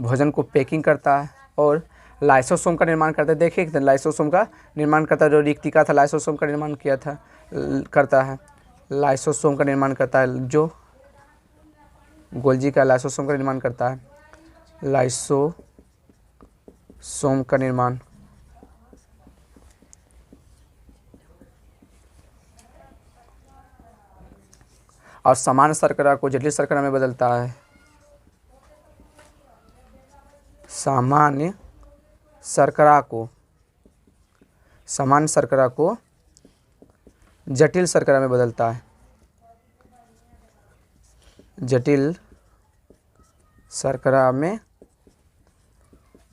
S1: भोजन को पैकिंग करता है। और लाइसोसोम का निर्माण करता है। देखिए लाइसोसोम का निर्माण करता है, जो रिक्तिका था लाइसोसोम का निर्माण किया था, करता है, लाइसोसोम का निर्माण करता है, जो गोल्जी का लाइसोसोम का निर्माण करता है, लाइसोसोम का निर्माण। और सामान्य शर्करा को जटिल शर्करा में बदलता है, सामान्य शर्करा को जटिल शर्करा में बदलता है, जटिल शर्करा में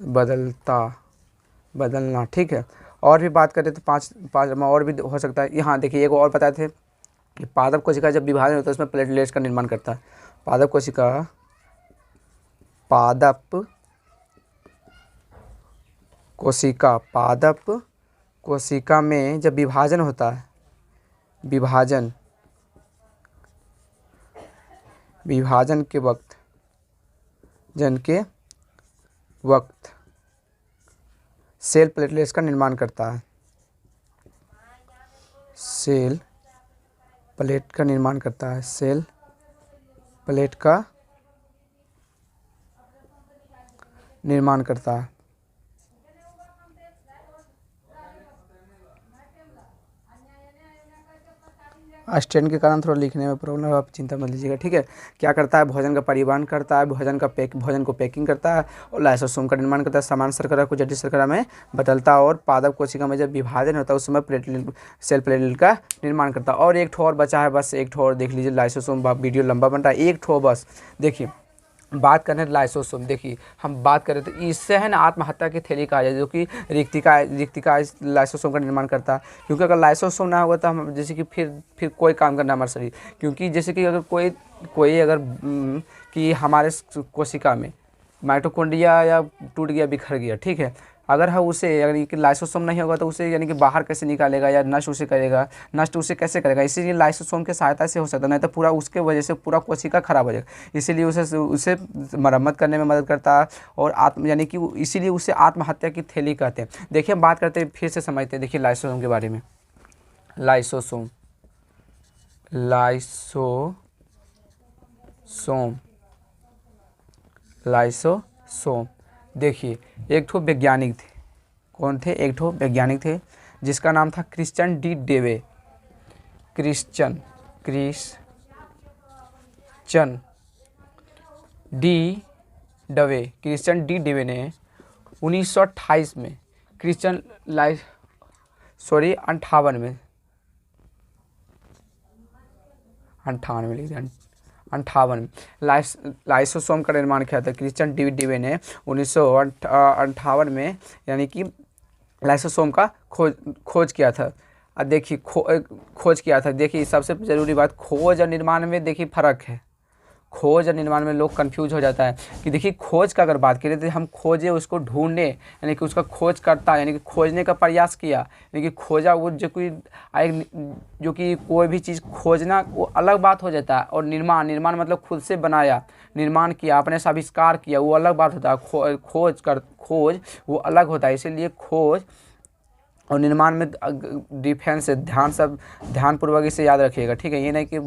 S1: बदलना, ठीक है। और भी बात करें तो पाँच में और भी हो सकता है। यहाँ देखिए, एक और बताए थे कि पादप कोशिका जब विभाजन होता है उसमें प्लेटलेट्स का निर्माण करता है। पादप कोशिका में जब विभाजन होता है, विभाजन के वक्त सेल प्लेटलेट्स का निर्माण करता है, सेल प्लेट का निर्माण करता है, सेल प्लेट का निर्माण करता है। स्टेन के कारण थोड़ा लिखने में प्रॉब्लम है, आप चिंता मत लीजिएगा, ठीक है। क्या करता है? भोजन का परिवहन करता है, भोजन को पैकिंग करता है, और लाइसोसोम का निर्माण करता है, सामान्य शर्करा को जटिल शर्करा में बदलता है, और पादप कोशिका में जब विभाजन होता है उस समय सेल प्लेटलेट का निर्माण करता है। और एक ठो और बचा है, बस एक ठो और देख लीजिए। लाइसोसोम, वीडियो लंबा बन रहा है, एक ठो बस देखिए। बात करें लाइसोसोम, देखिए हम बात करें तो इससे है ना आत्महत्या की थैली कहा जाए, जो कि रिक्तिका लाइसोसोम का निर्माण करता है। क्योंकि अगर लाइसोसोम ना होगा तो हम जैसे कि फिर कोई काम करना हमारा शरीर, क्योंकि जैसे कि अगर कोई अगर कि हमारे कोशिका में माइटोकॉन्ड्रिया या टूट गया, बिखर गया, ठीक है, अगर है उसे यानी कि लाइसोसोम नहीं होगा तो उसे यानी कि बाहर कैसे निकालेगा या नष्ट उसे कैसे करेगा। इसीलिए लाइसोसोम की सहायता से हो सकता है, नहीं तो पूरा उसके वजह से पूरा कोशिका खराब हो जाएगा। इसीलिए उसे मरम्मत करने में मदद करता है, और यानी कि इसीलिए उसे आत्महत्या की थैली कहते हैं। देखिए हम बात करते हैं, फिर से समझते हैं, देखिए लाइसोसोम के बारे में। लाइसोसोम देखिए, एक ठो वैज्ञानिक थे, कौन थे, एक ठो वैज्ञानिक थे जिसका नाम था Christian de Duve. Christian de Duve Christian de Duve ने 1928 में क्रिश्चियन लाइफ 58 में 58 में लिख दिया 58 में लाइसोसोम का निर्माण किया था। क्रिश्चियन डी डेवे ने 1958 में यानी कि लाइसोसोम का खोज किया था। अब देखिए खोज किया था। देखिए सबसे ज़रूरी बात, खोज और निर्माण में देखिए फ़र्क है। खोज और निर्माण में लोग कंफ्यूज हो जाता है कि देखिए खोज का अगर बात करें तो हम खोजे उसको ढूंढने, यानी कि उसका खोज करता यानी कि खोजने का प्रयास किया, यानी कि खोजा वो जो कि कोई भी चीज़ खोजना वो अलग बात हो जाता है। और निर्माण मतलब खुद से बनाया, निर्माण किया, अपने से आविष्कार किया, वो अलग बात होता है। खोज वो अलग होता है। इसीलिए खोज और निर्माण में डिफरेंस है। ध्यानपूर्वक इसे याद रखिएगा, ठीक है। ये नहीं कि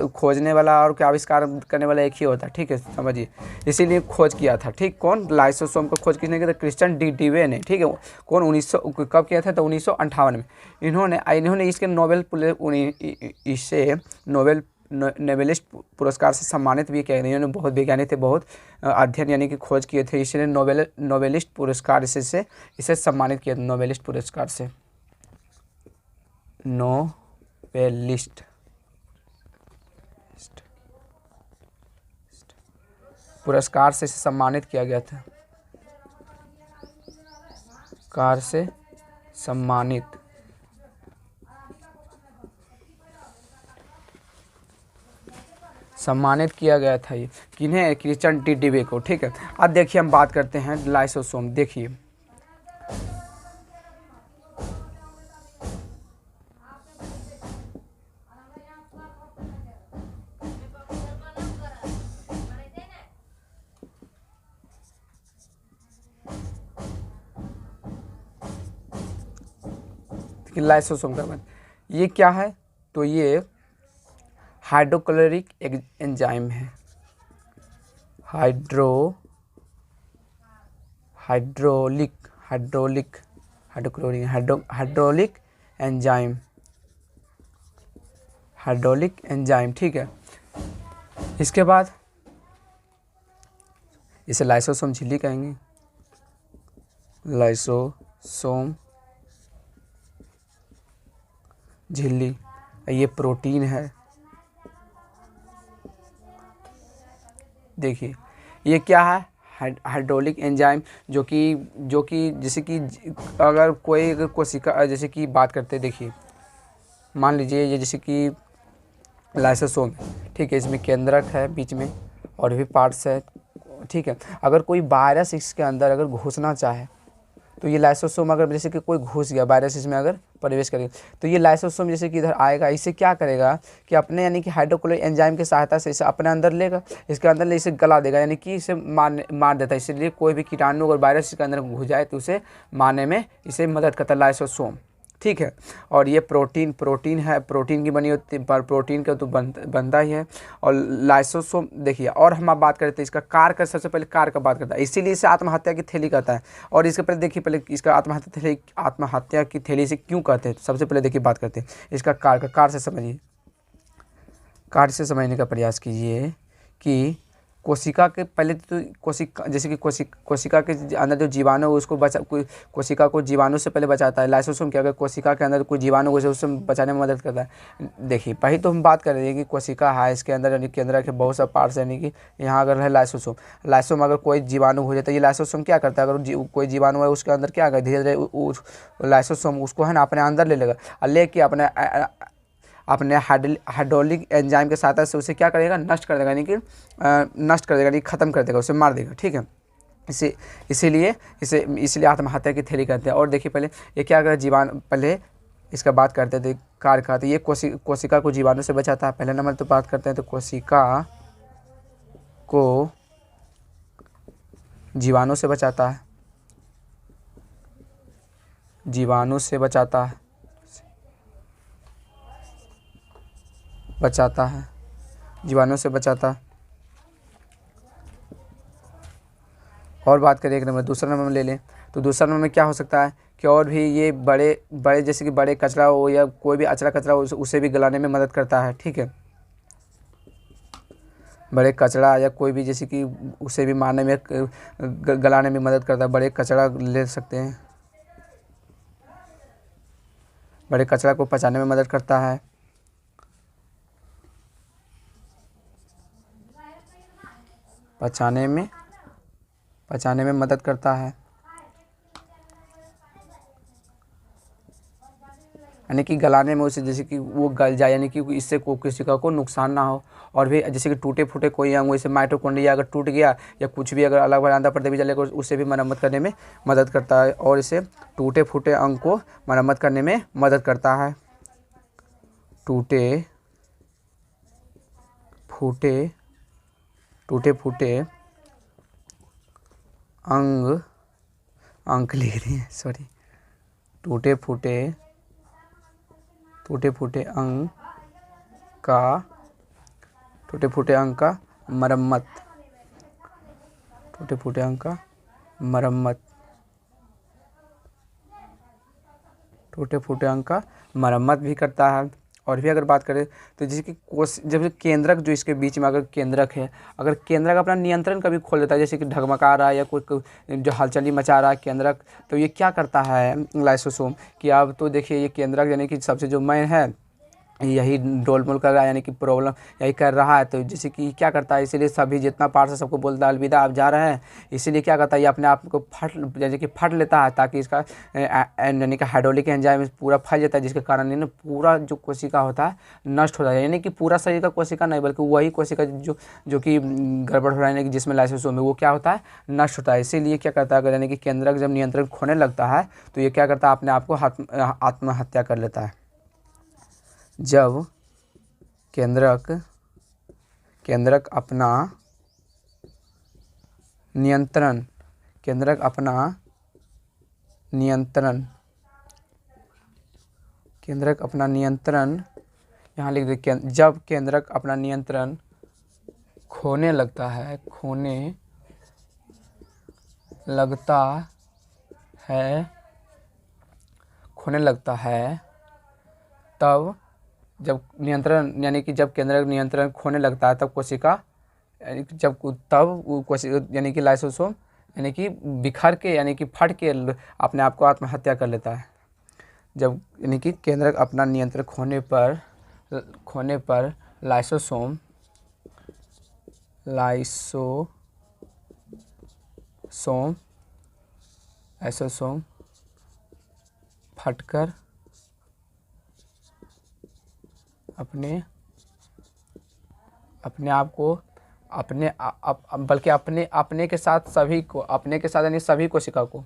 S1: खोजने वाला और क्या आविष्कार करने वाला एक ही होता है, ठीक है, समझिए। इसीलिए खोज किया था, ठीक। कौन? लाइसोसोम को खोज किसने किया था? क्रिश्चियन डी डेवे ने, ठीक है। कौन? 1900 कब किया था? तो 1958 में। इन्होंने इसके इसे नोबेलिस्ट पुरस्कार से सम्मानित भी किया। इन्होंने बहुत वैज्ञानिक थे, बहुत अध्ययन यानी कि खोज किए थे, इसलिए नोबेलिस्ट पुरस्कार इसे सम्मानित किया। नोबेलिस्ट पुरस्कार से नोबेलिस्ट पुरस्कार से इसे सम्मानित किया गया था। कार से सम्मानित किया गया था। ये किन्हें? क्रिश्चियन डी डेवे को, ठीक है। अब देखिए हम बात करते हैं लाइसोसोम। देखिए लाइसोसोम का मतलब ये क्या है? तो ये हाइड्रोक्लोरिक एंजाइम है। हाइड्रोलिक एंजाइम, ठीक है। इसके बाद इसे लाइसोसोम झिल्ली कहेंगे। लाइसोसोम झिल्ली, ये प्रोटीन है। देखिए ये क्या है? हाइड्रोलिक एंजाइम, जो कि जैसे कि अगर कोई कोशिका, जैसे कि बात करते हैं, देखिए मान लीजिए ये जैसे कि लाइसोसोम, ठीक है, इसमें केंद्रक है बीच में और भी पार्ट्स है, ठीक है। अगर कोई वायरस इसके अंदर अगर घुसना चाहे तो ये लाइसोसोम, अगर जैसे कि कोई घुस गया वायरस इसमें अगर प्रवेश करेगा तो ये लाइसोसोम जैसे कि इधर आएगा, इससे क्या करेगा कि अपने यानी कि हाइड्रोक्लोरिक एंजाइम की सहायता से इसे अपने अंदर लेगा, इसके अंदर ले इसे गला देगा, यानी कि इसे मार देता है। इसलिए कोई भी कीटाणु अगर वायरस इसके अंदर घुस जाए तो उसे मारने में इसे मदद करता है लाइसोसोम, ठीक है। और ये प्रोटीन है, प्रोटीन की बनी होती है, प्रोटीन का तो बनता ही है। और लाइसोसोम देखिए, और हम आप बात करते हैं इसका कार्य, सबसे पहले कार्य का बात करता है, इसीलिए इसे आत्महत्या की थैली कहता है। और इसके पहले देखिए, पहले इसका आत्महत्या की थैली से क्यों कहते हैं, तो सबसे पहले देखिए बात करते हैं इसका कार्य से समझिए। कार्य से समझने का प्रयास कीजिए कि कोशिका के पहले तो जैसे कि कोशिका के अंदर जो जीवाणु उसको कोशिका को जीवाणु से पहले बचाता है। लाइसोसोम क्या, अगर कोशिका के अंदर कोई जीवाणु घुसे उससे बचाने में मदद करता है। देखिए पहले तो हम बात कर रहे हैं कि कोशिका है, इसके अंदर यानी केंद्र के बहुत सारे पार्ट्स, यानी कि यहाँ अगर है लाइसोसोम अगर कोई जीवाणु हो जाता है, ये लाइसोसोम क्या करता है, अगर कोई जीवाणु है उसके अंदर क्या कर धीरे धीरे लाइसोसोम उसको है ना अपने अंदर ले लेगा और लेके अपने हाइड्रोलिक एंजाइम के सहायता से उसे क्या करेगा, नष्ट कर देगा, यानी कि नष्ट कर देगा, यानी ख़त्म कर देगा, उसे मार देगा, ठीक है। इसीलिए आत्महत्या की थैली कहते हैं। और देखिए पहले ये क्या कर जीवाणु, पहले इसका बात करते थे कार्य का, तो ये कोशिका को जीवाणु से बचाता है। पहले नंबर तो बात करते हैं तो कोशिका को जीवाणु से बचाता है, जीवाणु से बचाता है, जीवाणु से बचाता है। और बात करें एक नंबर, दूसरा नंबर में ले लें तो दूसरा नंबर में क्या हो सकता है कि और भी ये बड़े बड़े जैसे कि बड़े कचरा हो या कोई भी अचरा कचरा हो उसे भी गलाने में मदद करता है। ठीक है, बड़े कचरा या कोई भी जैसे कि उसे भी मारने में गलाने में मदद करता है। बड़े कचरा ले सकते हैं, बड़े कचरा को पचाने में मदद करता है। पचाने में मदद करता है, यानी कि गलाने में उसे जैसे कि वो गल जाए, यानी कि इससे किसी का को नुकसान ना हो। और भी जैसे कि टूटे फूटे कोई अंग, जैसे माइटोकॉन्ड्रिया अगर टूट गया या कुछ भी अगर अलग बरामदा पड़ते भी चलेगा उसे भी मरम्मत करने में मदद करता है और इसे टूटे फूटे अंग को मरम्मत करने में मदद करता है। टूटे फूटे अंग लिख रही है, सॉरी, टूटे फूटे अंग का मरम्मत, टूटे फूटे अंग का मरम्मत भी करता है। और भी अगर बात करें तो जैसे कि जब केंद्रक जो इसके बीच में अगर केंद्रक है, अगर केंद्रक अपना नियंत्रण कभी खोल देता है, जैसे कि ढगमगा रहा है या कोई जो हलचली मचा रहा है केंद्रक, तो ये क्या करता है लाइसोसोम कि अब तो देखिए ये केंद्रक यानी कि सबसे जो मेन है यही डोलमोल कर रहा है, यानी कि प्रॉब्लम यही कर रहा है। तो जैसे कि क्या करता है, इसीलिए सभी जितना पार्ट है सबको बोलता है अलविदा आप जा रहे हैं। इसीलिए क्या करता है ये अपने आप को फट लेता है ताकि इसका यानी कि हाइड्रोलिक एंजाइम पूरा फट जाता है, जिसके कारण इन्हें पूरा जो कोशिका होता है नष्ट हो जाता है। यानी कि पूरा शरीर का कोशिका नहीं बल्कि वही कोशिका जो कि गड़बड़ हो रहा है, यानी कि जिसमें लाइसोसोम है वो क्या होता है नष्ट होता है। इसीलिए क्या करता है, अगर यानी कि केंद्रक जब नियंत्रण खोने लगता है तो ये क्या करता है अपने आप को आत्महत्या कर लेता है। जब केंद्रक अपना नियंत्रण यहाँ लिख दे, जब केंद्रक अपना नियंत्रण खोने लगता है तब जब नियंत्रण यानी कि जब केंद्रक नियंत्रण खोने लगता है तब कोशिका यानी कि लाइसोसोम यानी कि बिखर के यानी कि फट के अपने आप को आत्महत्या कर लेता है। जब यानी कि केंद्रक अपना नियंत्रण खोने पर लाइसोसोम फटकर अपने आप को बल्कि अपने के साथ सभी को, अपने के साथ यानी सभी कोशिका को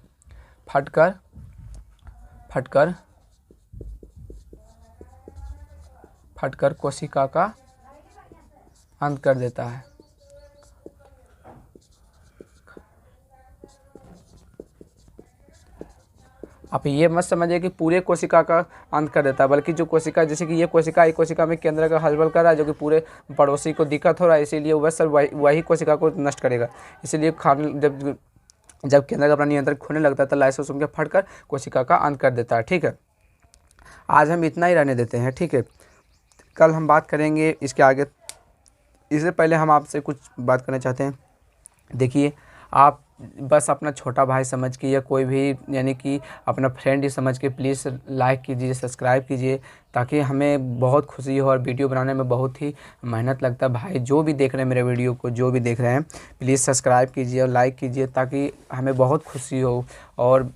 S1: फटकर कोशिका का अंत कर देता है। आप ये मत समझिए कि पूरे कोशिका का अंत कर देता है, बल्कि जो कोशिका जैसे कि ये कोशिका में केंद्र का हलचल कर रहा है जो कि पूरे पड़ोसी को दिक्कत हो रहा है, इसीलिए वह सर वही कोशिका को नष्ट करेगा। इसीलिए जब केंद्र का अपना नियंत्रण खोने लगता है तो लाइसोसोम के फटकर कोशिका का अंत कर देता है। ठीक है, आज हम इतना ही रहने देते हैं। ठीक है, कल हम बात करेंगे इसके आगे। इससे पहले हम आपसे कुछ बात करना चाहते हैं। देखिए, आप बस अपना छोटा भाई समझ के या कोई भी यानी कि अपना फ्रेंड ही समझ के प्लीज़ लाइक कीजिए, सब्सक्राइब कीजिए, ताकि हमें बहुत खुशी हो। और वीडियो बनाने में बहुत ही मेहनत लगता है। भाई जो भी देख रहे हैं मेरे वीडियो को, जो भी देख रहे हैं, प्लीज़ सब्सक्राइब कीजिए और लाइक कीजिए ताकि हमें बहुत खुशी हो। और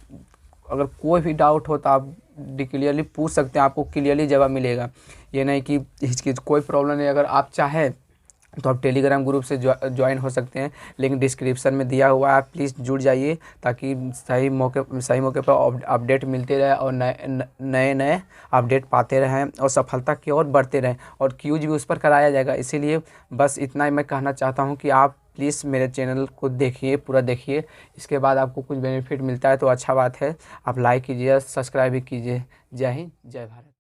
S1: अगर कोई भी डाउट हो तो आप क्लियरली पूछ सकते हैं, आपको क्लियरली जवाब मिलेगा। ये नहीं कि इसकी कोई प्रॉब्लम नहीं। अगर आप चाहें तो आप टेलीग्राम ग्रुप से ज्वाइन हो सकते हैं, लिंक डिस्क्रिप्शन में दिया हुआ है, आप प्लीज़ जुड़ जाइए ताकि सही मौके पर अपडेट मिलते रहे और नए अपडेट पाते रहें और सफलता की ओर बढ़ते रहें। और क्यूज भी उस पर कराया जाएगा। इसीलिए बस इतना ही मैं कहना चाहता हूं कि आप प्लीज़ मेरे चैनल को देखिए, पूरा देखिए। इसके बाद आपको कुछ बेनिफिट मिलता है तो अच्छा बात है। आप लाइक कीजिए, सब्सक्राइब भी कीजिए। जय हिंद, जय भारत।